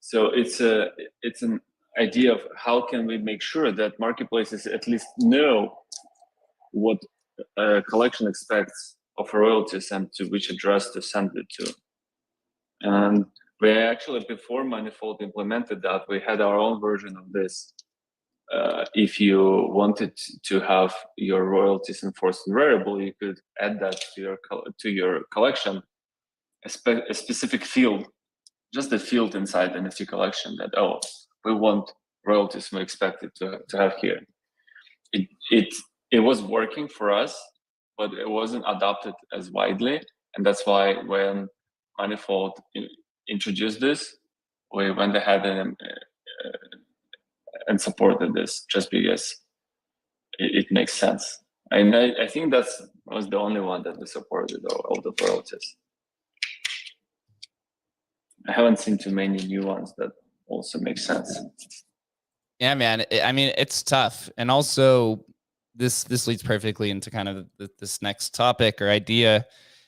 So it's an idea of how can we make sure that marketplaces at least know what a collection expects of royalties and to which address to send it to. And we actually, before Manifold implemented that, we had our own version of this. If you wanted to have your royalties enforced in Rarible, you could add that to your collection, a specific field, just a field inside the NFT collection that, oh, we want royalties we expect it to have here. It was working for us, but it wasn't adopted as widely, and that's why when Manifold introduced this, we went ahead and supported this just because it makes sense. And I think that was the only one that we supported all the royalties. I haven't seen too many new ones that also make sense. Yeah, man. I mean, it's tough, and also this leads perfectly into kind of this next topic or idea,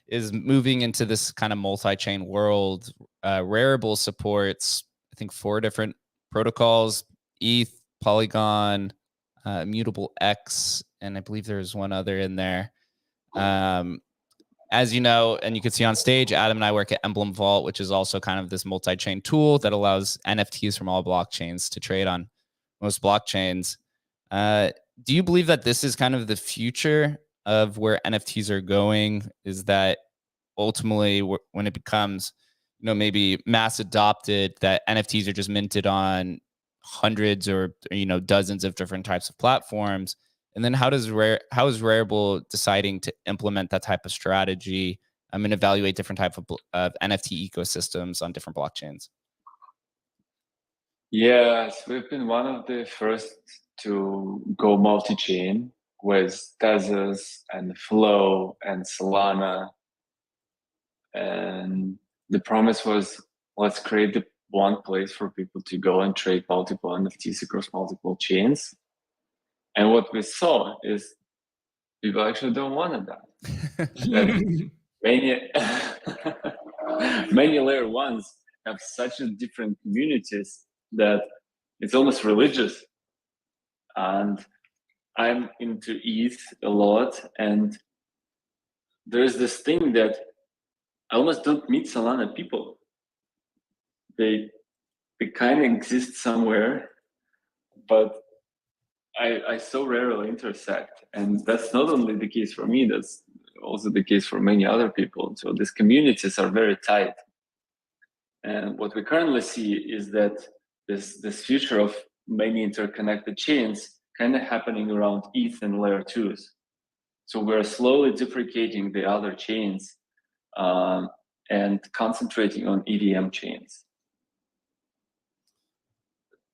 is moving into this kind of multi-chain world. Rarible supports, I think, 4 different protocols: ETH, Polygon, Immutable X, and I believe there's one other in there. As you know, and you can see on stage, Adam and I work at Emblem Vault, which is also kind of this multi-chain tool that allows NFTs from all blockchains to trade on most blockchains. do you believe that this is kind of the future of where NFTs are going? Is that ultimately when it becomes, you know, maybe mass adopted, that NFTs are just minted on hundreds or, you know, dozens of different types of platforms? And then how is Rarible deciding to implement that type of strategy and evaluate different type of NFT ecosystems on different blockchains? Yes, we've been one of the first to go multi-chain with Tezos and Flow and Solana. And the promise was, let's create the one place for people to go and trade multiple NFTs across multiple chains. And what we saw is people actually don't want that. That many, many layer ones have such a different communities that it's almost religious. And I'm into ETH a lot, and there's this thing that I almost don't meet Solana people. They kind of exist somewhere, but I so rarely intersect. And that's not only the case for me, that's also the case for many other people. So these communities are very tight. And what we currently see is that this future of many interconnected chains kind of happening around ETH and layer twos. So we're slowly deprecating the other chains and concentrating on EVM chains.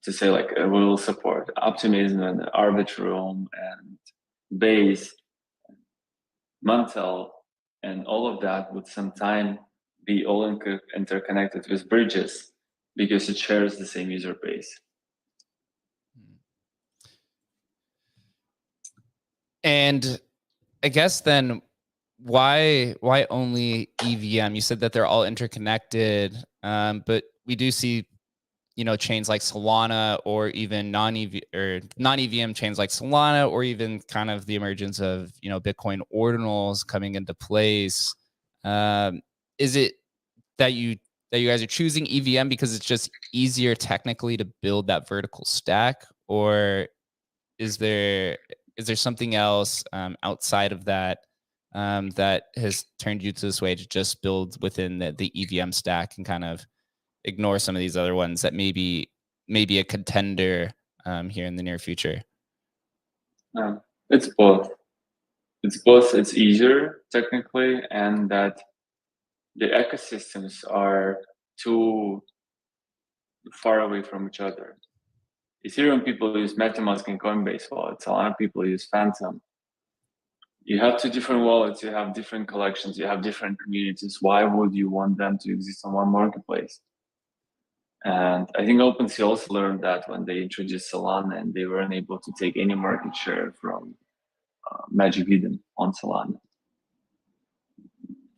To say like we will support Optimism and Arbitrum and Base, Mantel, and all of that would sometime be all interconnected with bridges because it shares the same user base. And I guess then why only EVM? You said that they're all interconnected, but we do see, you know, chains like Solana or even non-EVM chains like Solana, or even kind of the emergence of, you know, Bitcoin ordinals coming into place. Is it that you guys are choosing EVM because it's just easier technically to build that vertical stack, or is there something else outside of that that has turned you to this way to just build within the EVM stack and kind of ignore some of these other ones that maybe a contender here in the near future? It's both. It's both. It's easier technically, and that the ecosystems are too far away from each other. Ethereum people use MetaMask and Coinbase wallets. A lot of people use Phantom. You have two different wallets, you have different collections, you have different communities. Why would you want them to exist on one marketplace? And I think OpenSea also learned that when they introduced Solana, and they weren't able to take any market share from Magic Eden on Solana.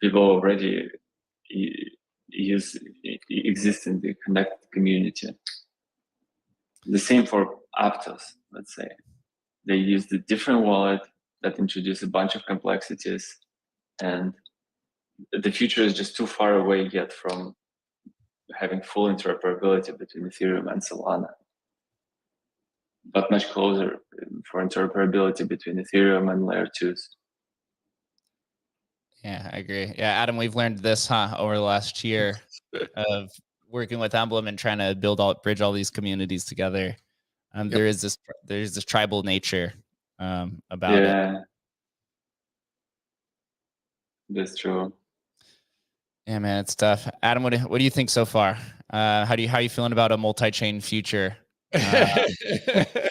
People already exist in the connected community. The same for Aptos, let's say. They used a different wallet that introduced a bunch of complexities, and the future is just too far away yet from having full interoperability between Ethereum and Solana, but much closer for interoperability between Ethereum and layer twos. Yeah, I agree. Yeah, Adam, we've learned this, over the last year of working with Emblem and trying to bridge all these communities together. Yep. There's this tribal nature about it. Yeah, that's true. Yeah, man, it's tough. Adam, what do you think so far? How are you feeling about a multi-chain future? And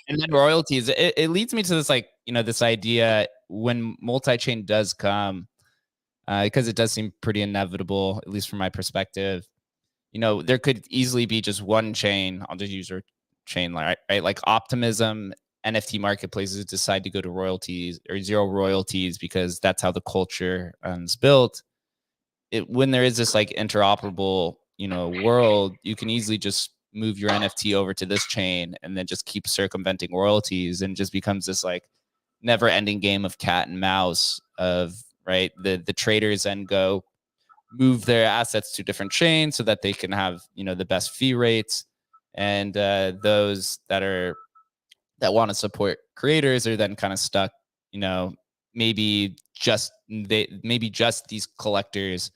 then royalties. It leads me to this, like, you know, this idea when multi-chain does come, because it does seem pretty inevitable, at least from my perspective. You know, there could easily be just one chain. I'll just use our chain, right? Like Optimism, NFT marketplaces decide to go to royalties or zero royalties because that's how the culture is built. When there is this like interoperable, you know, world, you can easily just move your NFT over to this chain and then just keep circumventing royalties, and just becomes this like never ending game of cat and mouse of, right, the traders then go move their assets to different chains so that they can have, you know, the best fee rates, and those that that want to support creators are then kind of stuck, you know, maybe just these collectors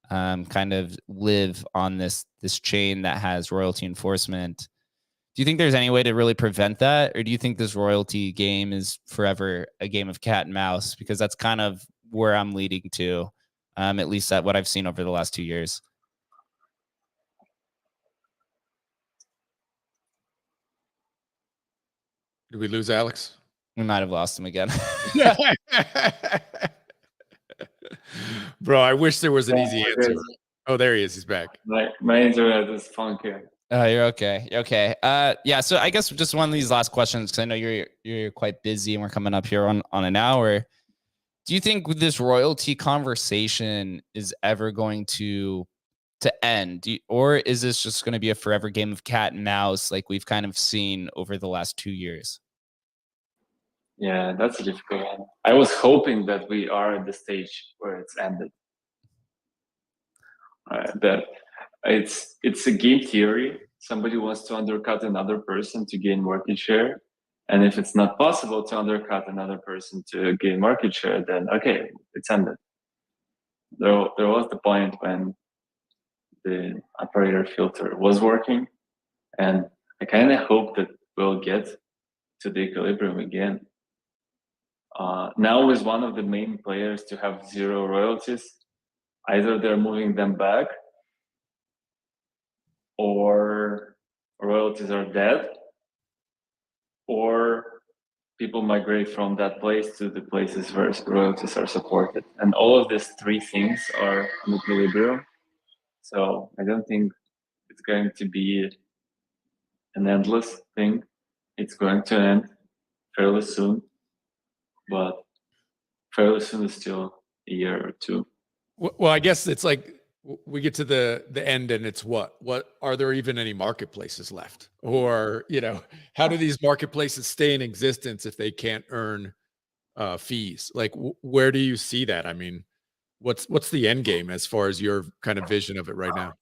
kind of live on this chain that has royalty enforcement. Do you think there's any way to really prevent that? Or do you think this royalty game is forever a game of cat and mouse? Because that's kind of where I'm leading to, at least at what I've seen over the last 2 years. Did we lose Alex? We might have lost him again. Bro, I wish there was an easy answer. Oh, there he is. He's back. My internet is funky. Oh, you're okay. You're okay. Yeah. So I guess just one of these last questions, because I know you're quite busy and we're coming up here on an hour. Do you think this royalty conversation is ever going to end, or is this just going to be a forever game of cat and mouse like we've kind of seen over the last 2 years? Yeah, that's a difficult one. I was hoping that we are at the stage where it's ended. That it's a game theory. Somebody wants to undercut another person to gain market share. And if it's not possible to undercut another person to gain market share, then okay, it's ended. There was the point when the operator filter was working, and I kind of hope that we'll get to the equilibrium again. Now is one of the main players to have 0 royalties. Either they're moving them back, or royalties are dead, or people migrate from that place to the places where royalties are supported. And all of these 3 things are in equilibrium. So I don't think it's going to be an endless thing. It's going to end fairly soon, but fairly soon is still a year or 2. Well, I guess it's like we get to the end and it's what are there even any marketplaces left? Or, you know, how do these marketplaces stay in existence if they can't earn fees? Like, where do you see that? I mean, what's the end game as far as your kind of vision of it right now?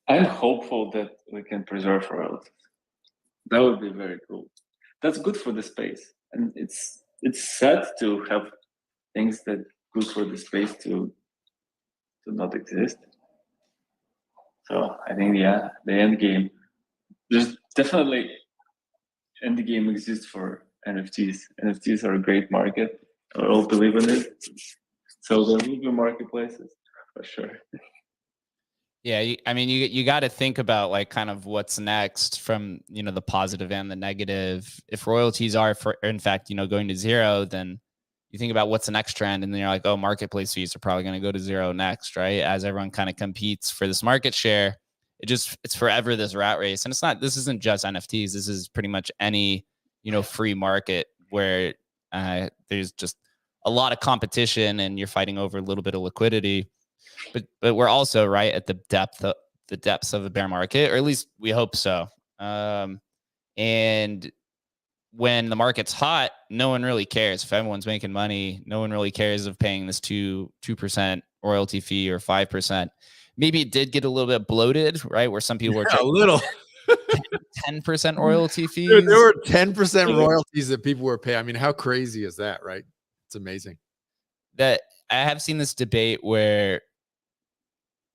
I'm hopeful that we can preserve royalties. That would be very cool. That's good for the space, and it's sad to have things that good for the space to not exist. So I think, yeah, the end game. There's definitely end game exists for NFTs. NFTs are a great market. I all believe in it. So there will be marketplaces for sure. Yeah, I mean, you got to think about like kind of what's next from, you know, the positive and the negative. If royalties are in fact, you know, going to 0, then you think about what's the next trend, and then you're like, oh, marketplace fees are probably going to go to 0 next, right? As everyone kind of competes for this market share, it's forever this rat race. And this isn't just NFTs. This is pretty much any, you know, free market where there's just a lot of competition and you're fighting over a little bit of liquidity. But we're also right at the depths of a bear market, or at least we hope so. And when the market's hot, no one really cares if everyone's making money. No one really cares of paying this 2% royalty fee or 5%. Maybe it did get a little bit bloated, right? Where some people were a little 10% royalty fees. Dude, there were 10% royalties that people were paying. I mean, how crazy is that, right? It's amazing. That I have seen this debate where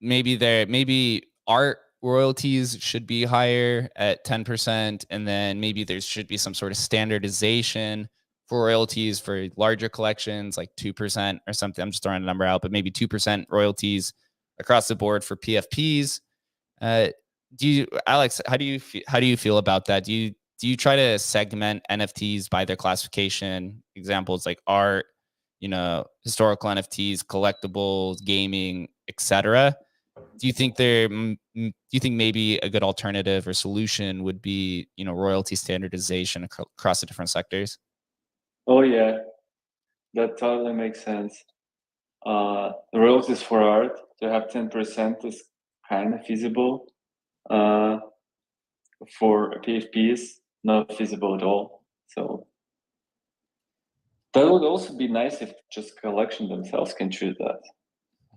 maybe art royalties should be higher at 10%, and then maybe there should be some sort of standardization for royalties for larger collections, like 2% or something. I'm just throwing a number out, but maybe 2% royalties across the board for PFPs. Alex, how do you feel about that? Do you try to segment NFTs by their classification? Examples like art, you know, historical NFTs, collectibles, gaming, etc. Do you think maybe a good alternative or solution would be, you know, royalty standardization across the different sectors? Oh yeah, that totally makes sense. The royalties for art to have 10% is kind of feasible. For PFPs, not feasible at all. So that would also be nice if just collection themselves can choose that.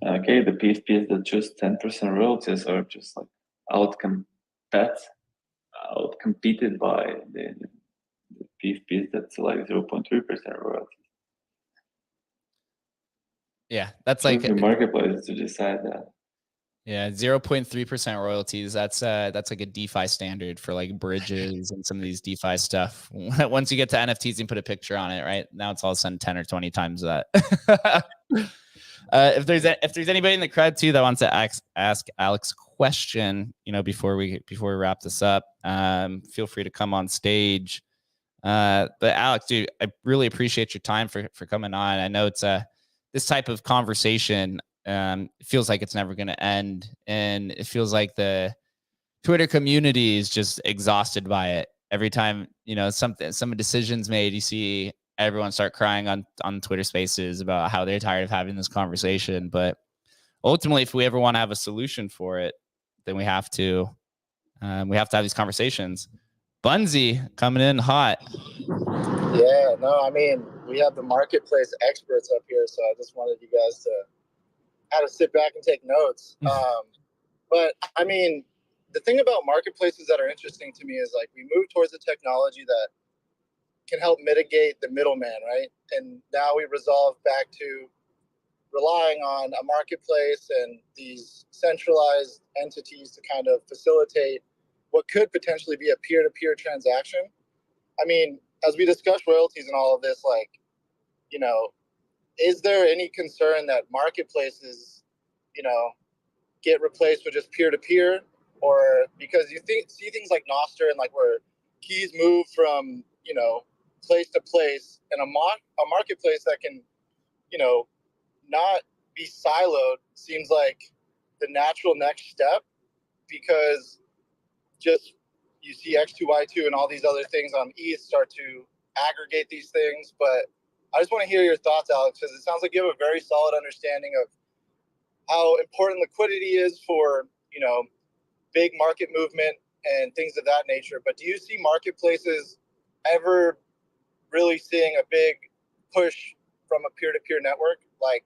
Okay, the PFPs that choose 10% royalties are just like outcome bet outcompeted by the PFPs that's like 0.3% royalty. Yeah, that's like the marketplace to decide that. Yeah, 0.3% royalties. That's like a DeFi standard for like bridges and some of these DeFi stuff. Once you get to NFTs, you can put a picture on it, right? Now it's all of a sudden 10 or 20 times that. If there's anybody in the crowd too that wants to ask Alex a question, before we wrap this up, feel free to come on stage. But Alex, dude, I really appreciate your time for coming on. I know it's this type of conversation. It feels like it's never going to end, and it feels like the Twitter community is just exhausted by it. Every time some decisions made, you see everyone start crying on Twitter Spaces about how they're tired of having this conversation. But ultimately, if we ever want to have a solution for it, then we have to have these conversations. Bunzi coming in hot. Yeah, no, I mean, we have the marketplace experts up here, so I just wanted you guys to how to sit back and take notes. But I mean, the thing about marketplaces that are interesting to me is like we move towards a technology that can help mitigate the middleman, right? And now we resolve back to relying on a marketplace and these centralized entities to kind of facilitate what could potentially be a peer-to-peer transaction. I mean, as we discuss royalties and all of this, like, is there any concern that marketplaces, get replaced with just peer-to-peer? Or because you see things like Nostr and like where keys move from, place to place, and a marketplace that can, not be siloed seems like the natural next step, because just you see X2, Y2 and all these other things on ETH start to aggregate these things. But I just want to hear your thoughts, Alex, because it sounds like you have a very solid understanding of how important liquidity is for, big market movement and things of that nature. But do you see marketplaces ever really seeing a big push from a peer-to-peer network, like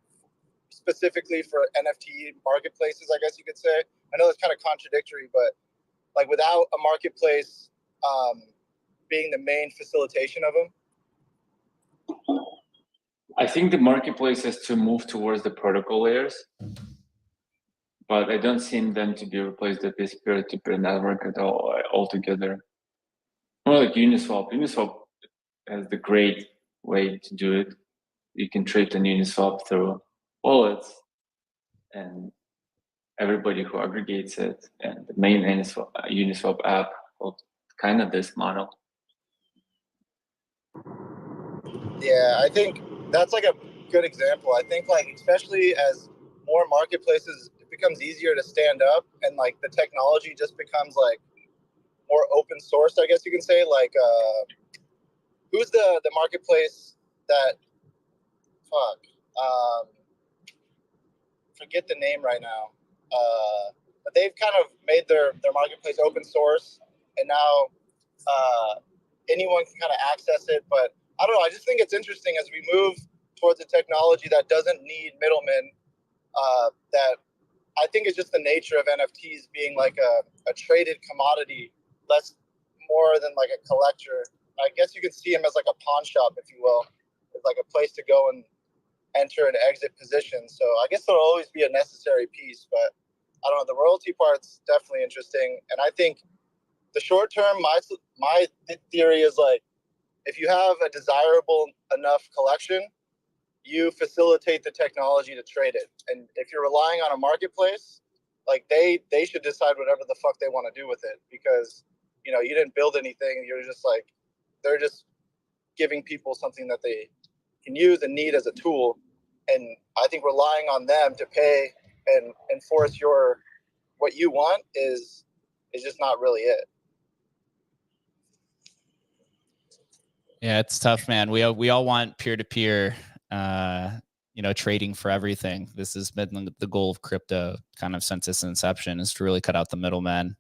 specifically for NFT marketplaces, I guess you could say? I know that's kind of contradictory, but like without a marketplace being the main facilitation of them? I think the marketplace has to move towards the protocol layers, but I don't see them to be replaced with this peer-to-peer network at all altogether. More like Uniswap. Uniswap has the great way to do it. You can trade on Uniswap through wallets, and everybody who aggregates it, and the main Uniswap app, kind of this model. Yeah, I think that's like a good example. I think like especially as more marketplaces, it becomes easier to stand up, and like the technology just becomes like more open source, I guess you can say. Like who's the marketplace that forget the name right now, but they've kind of made their marketplace open source, and now anyone can kind of access it. But I don't know, I just think it's interesting as we move towards a technology that doesn't need middlemen, that I think it's just the nature of NFTs being like a traded commodity, less more than like a collector. I guess you could see them as like a pawn shop, if you will. It's like a place to go and enter and exit positions. So I guess there'll always be a necessary piece, but I don't know. The royalty part's definitely interesting. And I think the short term, my theory is like, if you have a desirable enough collection, you facilitate the technology to trade it. And if you're relying on a marketplace, like they should decide whatever the fuck they want to do with it, because you didn't build anything. You're just like, they're just giving people something that they can use and need as a tool. And I think relying on them to pay and enforce what you want is just not really it. Yeah, it's tough, man. We all want peer-to-peer, trading for everything. This has been the goal of crypto kind of since its inception, is to really cut out the middleman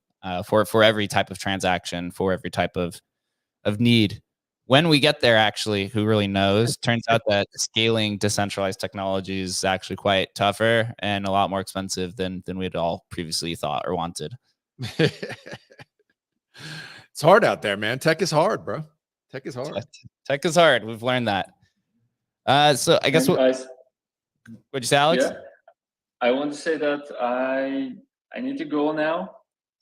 for every type of transaction, for every type of need. When we get there, actually, who really knows? Turns out that scaling decentralized technology is actually quite tougher and a lot more expensive than we'd all previously thought or wanted. It's hard out there, man. Tech is hard, bro. Tech is hard. Tech is hard. We've learned that. So I guess guys, what'd you say, Alex? Yeah, I want to say that I need to go now.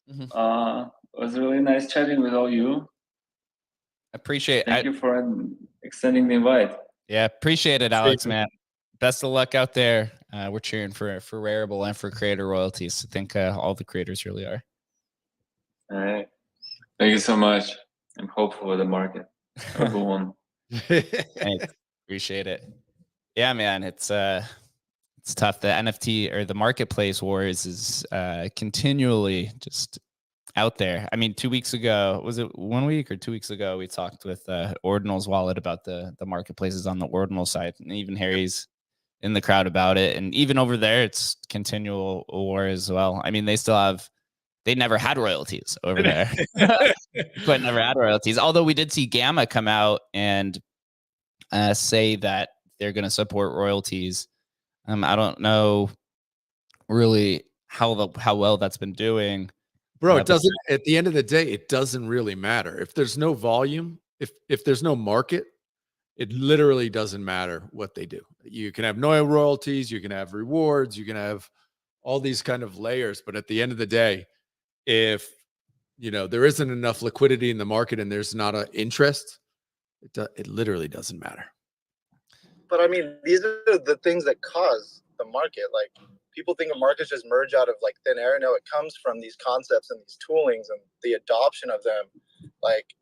Mhm. It was really nice chatting with all you. Appreciate Thank you for extending the invite. Yeah, appreciate it, Alex, man. Best of luck out there. We're cheering for Rarible and for creator royalties. I think all the creators really are. All right. Thank you so much. I'm hopeful with the market. Have a good one. Thanks. Appreciate it. Yeah, man, it's tough. The NFT or the marketplace wars is continually just out there. I mean, 2 weeks ago, was it 1 week or 2 weeks ago, we talked with Ordinal's Wallet about the marketplaces on the Ordinal side, and even Harry's in the crowd about it. And even over there, it's continual war as well. I mean, they never had royalties over there, but never had royalties. Although we did see Gamma come out and say that they're going to support royalties. I don't know really how well that's been doing. Bro, it doesn't, at the end of the day, it doesn't really matter. If there's no volume, if there's no market, it literally doesn't matter what they do. You can have no royalties, you can have rewards, you can have all these kind of layers. But at the end of the day, if there isn't enough liquidity in the market and there's not an interest, it literally doesn't matter. But I mean, these are the things that cause the market. Like, people think a market just merge out of like thin air. No, it comes from these concepts and these toolings and the adoption of them. Like,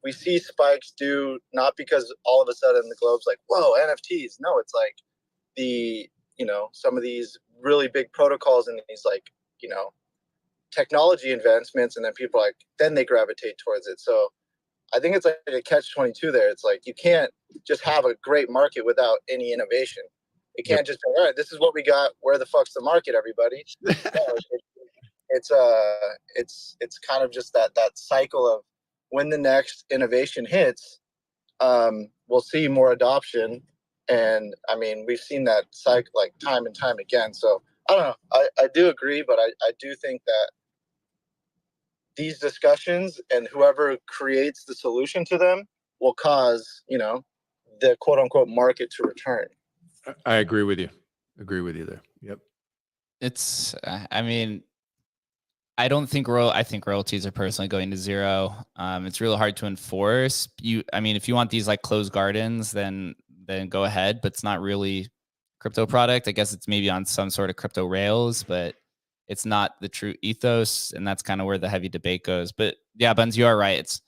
we see spikes due not because all of a sudden the globe's like, whoa, NFTs. No, it's like some of these really big protocols and these like, technology advancements, and then people then they gravitate towards it. So I think it's like a catch-22 there. It's like, you can't just have a great market without any innovation. It can't just be, all right, this is what we got. Where the fuck's the market, everybody? It's kind of just that cycle of when the next innovation hits, we'll see more adoption. And I mean, we've seen that cycle like time and time again. So I don't know. I do agree, but I do think that these discussions and whoever creates the solution to them will cause, the quote unquote market to return. I agree with you. Agree with you there. Yep. It's, I mean, I don't think I think royalties are personally going to zero. It's really hard to enforce. If you want these like closed gardens, then go ahead, but it's not really crypto product. I guess it's maybe on some sort of crypto rails, but it's not the true ethos. And that's kind of where the heavy debate goes. But yeah, Buns, you are right. It's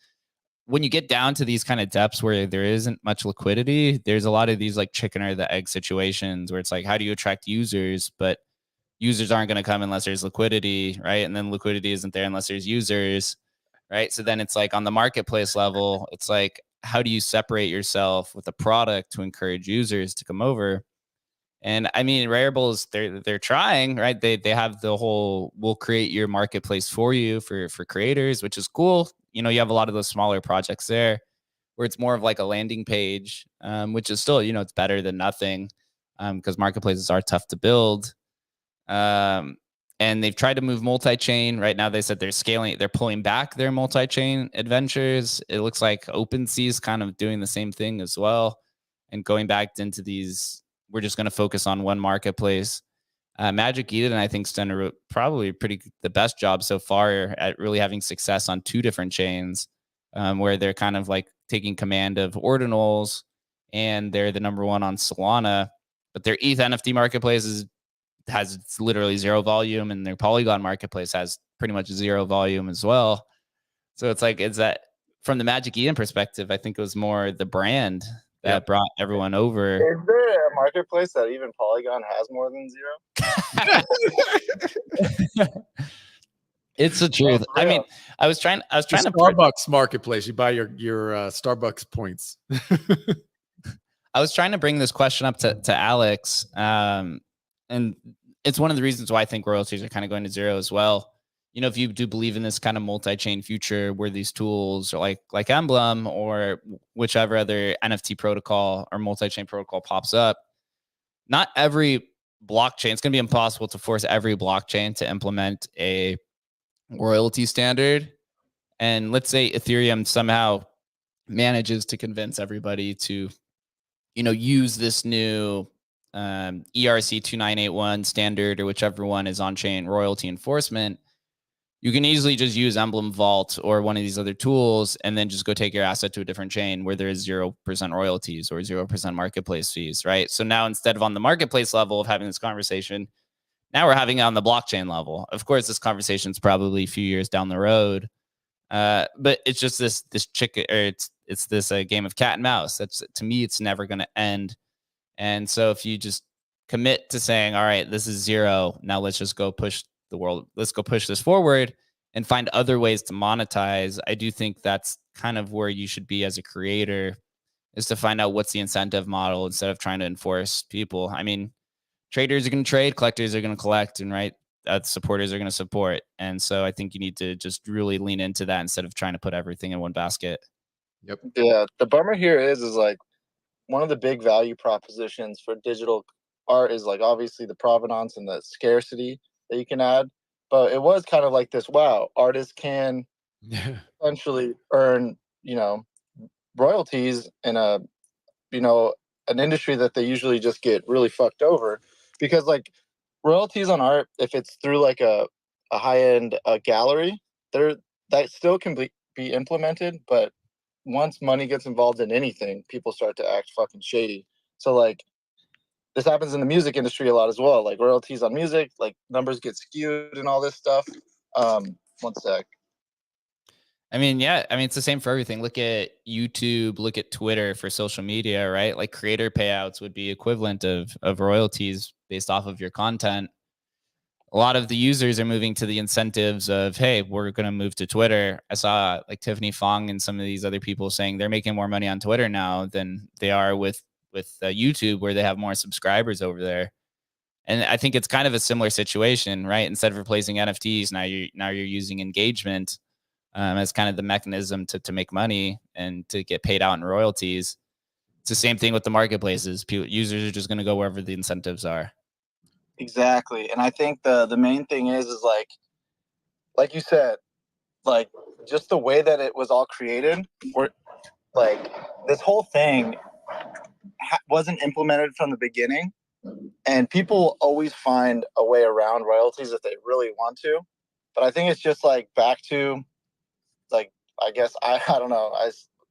when you get down to these kind of depths where there isn't much liquidity, there's a lot of these like chicken or the egg situations where it's like, how do you attract users? But users aren't going to come unless there's liquidity, right? And then liquidity isn't there unless there's users, right? So then it's like on the marketplace level, it's like, how do you separate yourself with a product to encourage users to come over? And I mean, Rarible they're trying, right? They have the whole, we'll create your marketplace for you for creators, which is cool. You have a lot of those smaller projects there where it's more of like a landing page, which is still, it's better than nothing, because marketplaces are tough to build. And they've tried to move multi-chain. Right now, they said they're pulling back their multi-chain adventures. It looks like OpenSea is kind of doing the same thing as well, and going back into these, we're just going to focus on one marketplace. Magic Eden, I think, has done probably the best job so far at really having success on two different chains, where they're kind of like taking command of ordinals, and they're the number one on Solana. But their ETH NFT marketplace has literally zero volume, and their Polygon marketplace has pretty much zero volume as well. So it's like, is that from the Magic Eden perspective? I think it was more the brand that brought everyone over. Is there a marketplace that even Polygon has more than zero? It's the truth. I mean, I was trying to Starbucks marketplace. You buy your Starbucks points. I was trying to bring this question up to Alex, and it's one of the reasons why I think royalties are kind of going to zero as well. If you do believe in this kind of multi-chain future where these tools are like Emblem or whichever other NFT protocol or multi-chain protocol pops up, not every blockchain, it's going to be impossible to force every blockchain to implement a royalty standard. And let's say Ethereum somehow manages to convince everybody to, use this new ERC 2981 standard, or whichever one is on-chain royalty enforcement. You can easily just use Emblem Vault or one of these other tools and then just go take your asset to a different chain where there is 0% royalties or 0% marketplace fees, right? So now instead of on the marketplace level of having this conversation, now we're having it on the blockchain level. Of course, this conversation is probably a few years down the road, but it's just this chicken, or it's this game of cat and mouse. That's, to me, it's never going to end. And so if you just commit to saying, all right, this is 0, now let's just go push the world, let's go push this forward and find other ways to monetize. I do think that's kind of where you should be as a creator, is to find out what's the incentive model instead of trying to enforce people. I mean, traders are going to trade, collectors are going to collect, and supporters are going to support. And so I think you need to just really lean into that instead of trying to put everything in one basket. Yep. Yeah, the bummer here is like one of the big value propositions for digital art is like obviously the provenance and the scarcity that you can add. But it was kind of like this, wow, artists can essentially earn, royalties in an industry that they usually just get really fucked over, because like royalties on art, if it's through like a high-end gallery, that still can be implemented, but once money gets involved in anything, people start to act fucking shady. So like this happens in the music industry a lot as well. Like royalties on music, like numbers get skewed and all this stuff. One sec. I mean, yeah. I mean, it's the same for everything. Look at YouTube, look at Twitter for social media, right? Like creator payouts would be equivalent of royalties based off of your content. A lot of the users are moving to the incentives of, hey, we're going to move to Twitter. I saw like Tiffany Fong and some of these other people saying they're making more money on Twitter now than they are with YouTube, where they have more subscribers over there. And I think it's kind of a similar situation, right? Instead of replacing NFTs, now you're using engagement as kind of the mechanism to make money and to get paid out in royalties. It's the same thing with the marketplaces. Users are just going to go wherever the incentives are. Exactly. And I think the main thing is like you said, like just the way that it was all created, where like this whole thing wasn't implemented from the beginning, and people always find a way around royalties if they really want to. But I think it's just like back to like, I guess I don't know,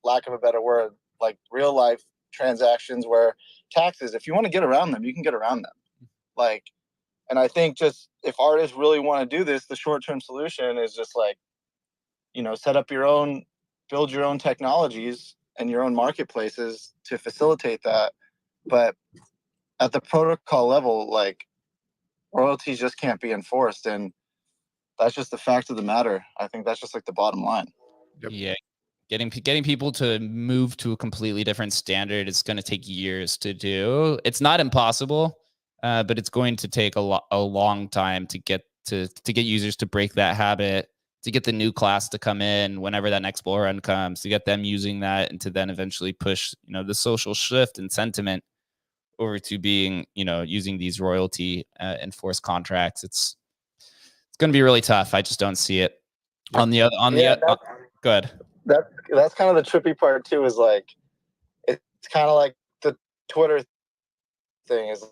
lack of a better word, like real life transactions where taxes, if you want to get around them, you can get around them. Like, and I think just if artists really want to do this, the short-term solution is just like, set up build your own technologies and your own marketplaces to facilitate that. But at the protocol level, like royalties just can't be enforced. And that's just the fact of the matter. I think that's just like the bottom line. Yep. Yeah. Getting people to move to a completely different standard is going to take years to do. It's not impossible, but it's going to take a long time to get users to break that habit, to get the new class to come in whenever that next bull run comes, to get them using that, and to then eventually push the social shift and sentiment over to being using these royalty enforced contracts. It's going to be really tough. I just don't see it. Good. That's kind of the trippy part too, is like it's kind of like the Twitter thing is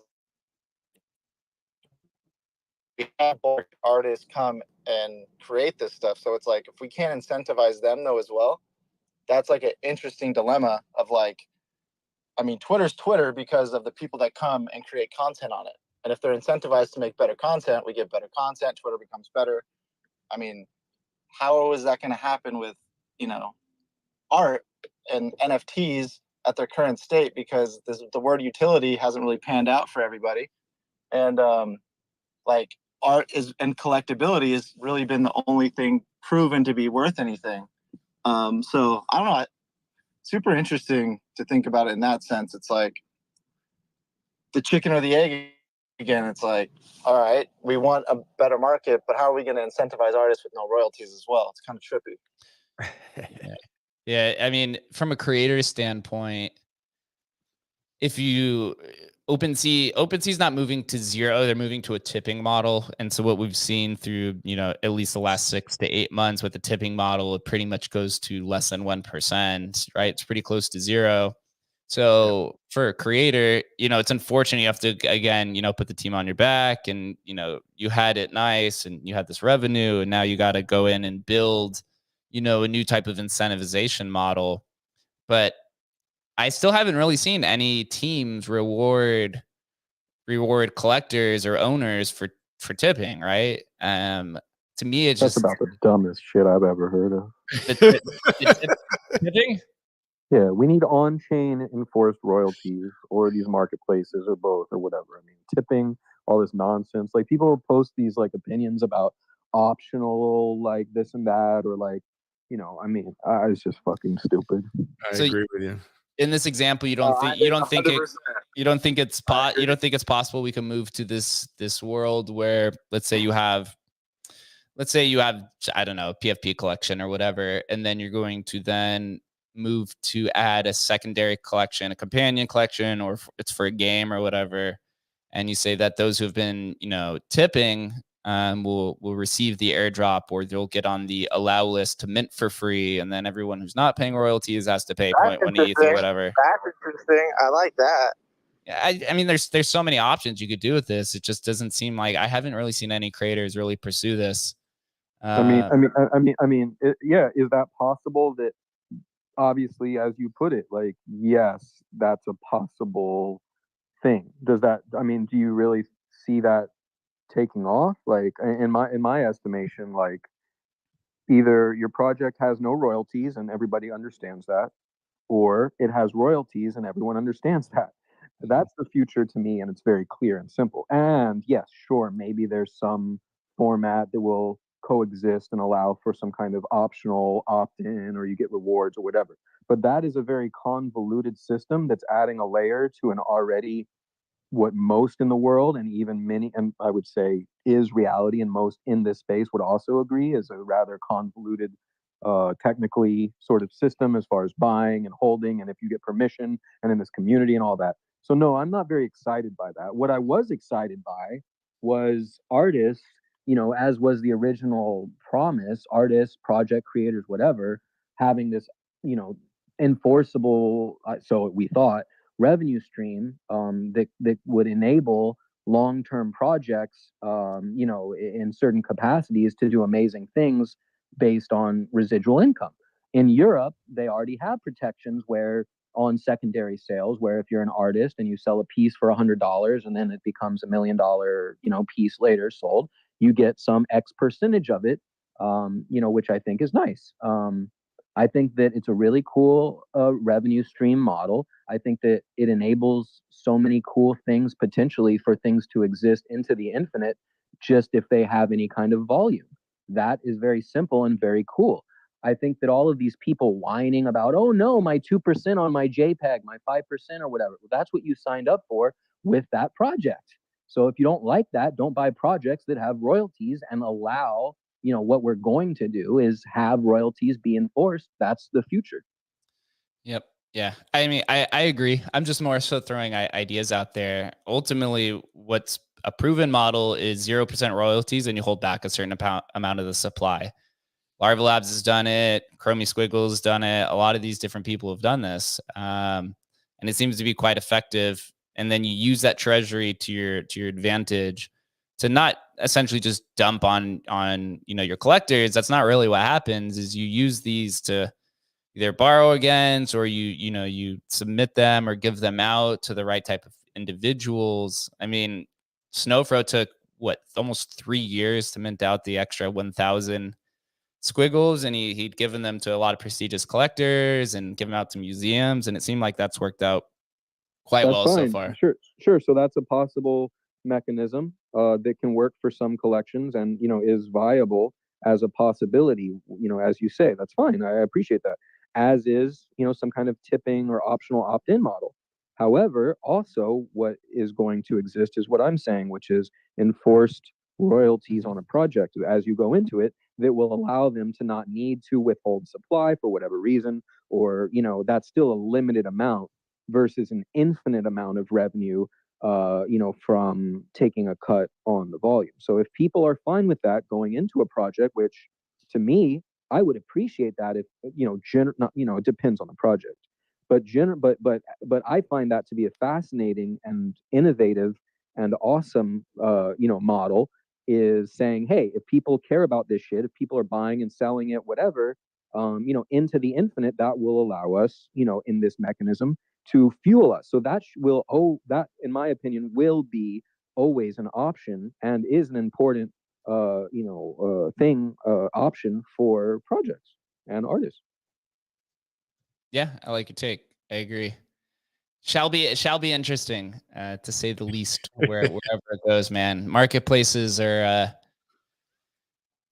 we have artists come and create this stuff. So it's like if we can't incentivize them though as well, that's like an interesting dilemma of like, I mean, Twitter's Twitter because of the people that come and create content on it. And if they're incentivized to make better content, we get better content, Twitter becomes better. I mean, how is that going to happen with, art and NFTs at their current state? Because the word utility hasn't really panned out for everybody. And like art and collectability has really been the only thing proven to be worth anything. So I don't know. Super interesting to think about it in that sense. It's like the chicken or the egg again. It's like, all right, we want a better market, but how are we going to incentivize artists with no royalties as well? It's kind of trippy. Yeah. I mean, from a creator standpoint, if you OpenSea's not moving to zero. They're moving to a tipping model. And so what we've seen through, at least the last 6 to 8 months with the tipping model, it pretty much goes to less than 1%, right? It's pretty close to zero. So for a creator, it's unfortunate you have to, again, put the team on your back and, you had it nice and you had this revenue and now you got to go in and build, a new type of incentivization model. But I still haven't really seen any teams reward collectors or owners for tipping, right? To me, it's That's just about the dumbest shit I've ever heard of. tipping. Yeah, we need on-chain enforced royalties or these marketplaces or both or whatever. I mean, tipping, all this nonsense. Like people post these like opinions about optional like this and that or like, it's just fucking stupid. I agree with you. In this example, you don't think it's possible we can move to this world where let's say you have I don't know, PFP collection or whatever, and then you're going to then move to add a secondary collection, a companion collection, or it's for a game or whatever, and you say that those who have been tipping will receive the airdrop, or they'll get on the allow list to mint for free, and then everyone who's not paying royalties has to pay 0.1 ETH or whatever. That's interesting. I like that. I mean, there's so many options you could do with this. It just doesn't seem like I haven't really seen any creators really pursue this. Yeah, is that possible? That obviously, as you put it, like yes, that's a possible thing. Do you really see that taking off? Like in my estimation, like either your project has no royalties and everybody understands that, or it has royalties and everyone understands that. That's the future to me, and it's very clear and simple. And yes, sure, maybe there's some format that will coexist and allow for some kind of optional opt-in or you get rewards or whatever. But that is a very convoluted system that's adding a layer to an already what most in the world and even many, and I would say is reality, and most in this space would also agree, is a rather convoluted technically sort of system as far as buying and holding and if you get permission and in this community and all that. So no, I'm not very excited by that. What I was excited by was artists, as was the original promise, artists, project creators, whatever, having this, enforceable, so we thought, revenue stream that would enable long-term projects, in certain capacities to do amazing things based on residual income. In Europe, they already have protections where on secondary sales, where if you're an artist and you sell a piece for $100 and then it becomes $1 million, piece later sold, you get some X percentage of it, which I think is nice. I think that it's a really cool revenue stream model. I think that it enables so many cool things potentially for things to exist into the infinite, just if they have any kind of volume. That is very simple and very cool. I think that all of these people whining about, oh no, my 2% on my JPEG, my 5% or whatever, well, that's what you signed up for with that project. So if you don't like that, don't buy projects that have royalties and allow, what we're going to do is have royalties be enforced. That's the future. Yep. Yeah. I mean, I agree. I'm just more so throwing ideas out there. Ultimately, what's a proven model is 0% royalties and you hold back a certain amount of the supply. Rarible Labs has done it. Chromie Squiggles has done it. A lot of these different people have done this. And it seems to be quite effective. And then you use that treasury to your advantage to not essentially just dump on your collectors. That's not really what happens. Is you use these to either borrow against, or you submit them or give them out to the right type of individuals. I mean, Snowfro took almost 3 years to mint out the extra 1,000 squiggles, and he'd given them to a lot of prestigious collectors and given out to museums, and it seemed like that's worked out quite well so far. Sure. So that's a possible mechanism that can work for some collections and is viable as a possibility. As you say, that's fine. I appreciate that. As is some kind of tipping or optional opt-in model. However, also what is going to exist is what I'm saying, which is enforced royalties on a project as you go into it that will allow them to not need to withhold supply for whatever reason, or that's still a limited amount versus an infinite amount of revenue from taking a cut on the volume. So if people are fine with that going into a project, which to me, I would appreciate that if, it depends on the project, but I find that to be a fascinating and innovative and awesome, model, is saying, hey, if people care about this shit, if people are buying and selling it, whatever, into the infinite, that will allow us, in this mechanism to fuel us. So that that, in my opinion, will be always an option and is an important, option for projects and artists. Yeah, I like your take. I agree. It shall be interesting, to say the least, wherever it goes, man. Marketplaces are,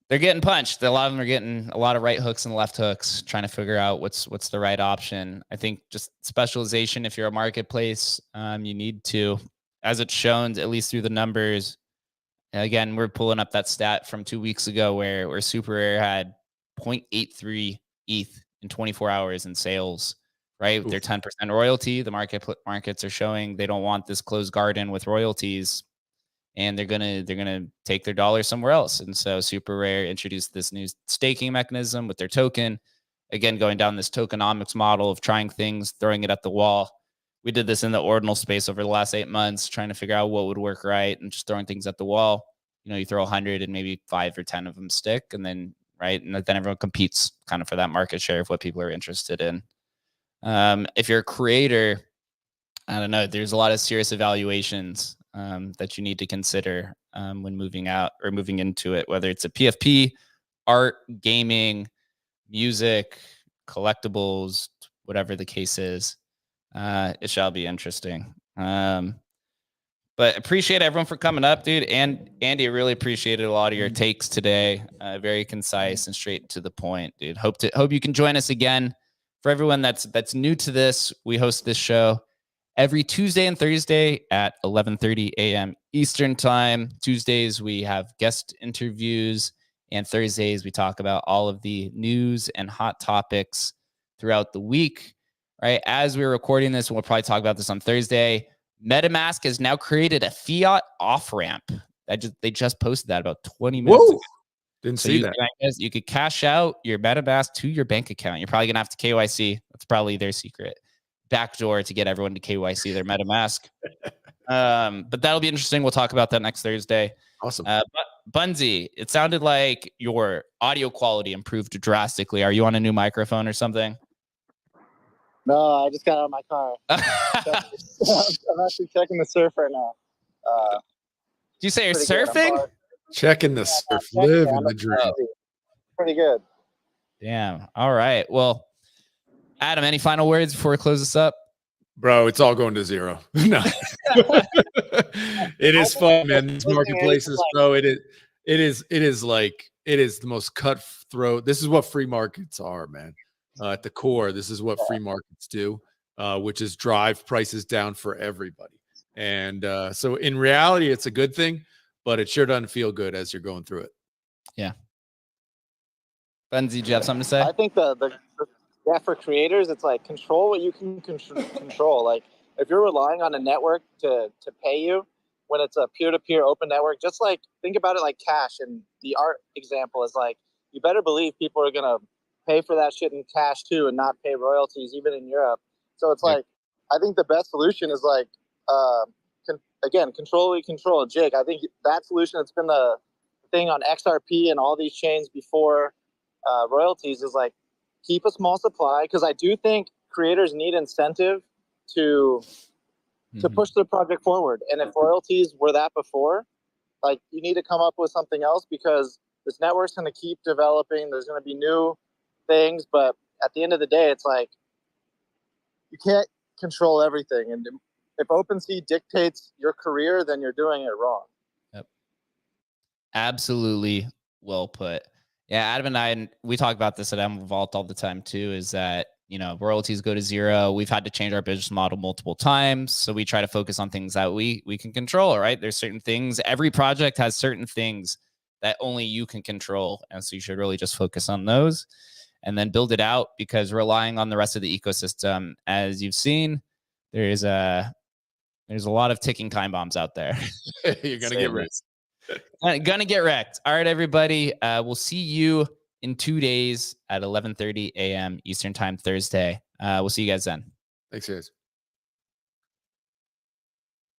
they're getting punched. A lot of them are getting a lot of right hooks and left hooks, trying to figure out what's the right option. I think just specialization, if you're a marketplace, you need to, as it's shown, at least through the numbers. Again, we're pulling up that stat from 2 weeks ago where Super Rare had 0.83 ETH in 24 hours in sales, right? With their 10% royalty, the markets are showing they don't want this closed garden with royalties, and they're gonna take their dollars somewhere else. And so Super Rare introduced this new staking mechanism with their token. Again, going down this tokenomics model of trying things, throwing it at the wall. We did this in the ordinal space over the last 8 months, trying to figure out what would work right and just throwing things at the wall. You throw 100 and maybe 5 or 10 of them stick, and then and then everyone competes kind of for that market share of what people are interested in. If you're a creator, I don't know, there's a lot of serious evaluations that you need to consider when moving out or moving into it, whether it's a PFP, art, gaming, music, collectibles, whatever the case is. It shall be interesting. But appreciate everyone for coming up, dude. And Andy, I really appreciated a lot of your takes today. Very concise and straight to the point, dude. Hope you can join us again. For everyone that's new to this, we host this show every Tuesday and Thursday at 11:30 a.m. Eastern time. Tuesdays, we have guest interviews, and Thursdays, we talk about all of the news and hot topics throughout the week, right? As we're recording this, we'll probably talk about this on Thursday. MetaMask has now created a fiat off-ramp. They just posted that about 20 minutes ago. Didn't see that. You could cash out your MetaMask to your bank account. You're probably going to have to KYC. That's probably their secret backdoor to get everyone to KYC their MetaMask. But that'll be interesting. We'll talk about that next Thursday. Awesome. Bunzi, it sounded like your audio quality improved drastically. Are you on a new microphone or something? No, I just got out of my car. I'm actually checking the surf right now. Did you say you're surfing? Checking the surf, living the dream. Pretty good. Damn. All right. Well, Adam, any final words before we close this up? Bro, it's all going to zero. No. It is fun, man. These marketplaces, bro. It is the most cutthroat. This is what free markets are, man. At the core, this is what free markets do, which is drive prices down for everybody. And so in reality, it's a good thing, but it sure doesn't feel good as you're going through it. Yeah. Bunzi, do you have something to say? I think for creators, it's like control what you can control. Like if you're relying on a network to pay you when it's a peer-to-peer open network, just like think about it like cash. And the art example is like, you better believe people are going to pay for that shit in cash too and not pay royalties even in Europe. So it's like, I think the best solution is like, control what you control. Jake, I think that solution that's been the thing on XRP and all these chains before royalties is like, keep a small supply, because I do think creators need incentive to push their project forward. And if royalties were that before, like you need to come up with something else, because this network's going to keep developing. There's going to be new things, but at the end of the day, it's like you can't control everything. And if OpenSea dictates your career, then you're doing it wrong. Yep. Absolutely well put. Yeah, Adam and I, we talk about this at Emblem Vault all the time too, is that, royalties go to zero. We've had to change our business model multiple times. So we try to focus on things that we can control, right? There's certain things, every project has certain things that only you can control. And so you should really just focus on those and then build it out, because relying on the rest of the ecosystem, as you've seen, there is There's a lot of ticking time bombs out there. You're gonna get wrecked. Gonna get wrecked. All right, everybody. We'll see you in 2 days at 11:30 a.m. Eastern Time Thursday. We'll see you guys then. Thanks, guys.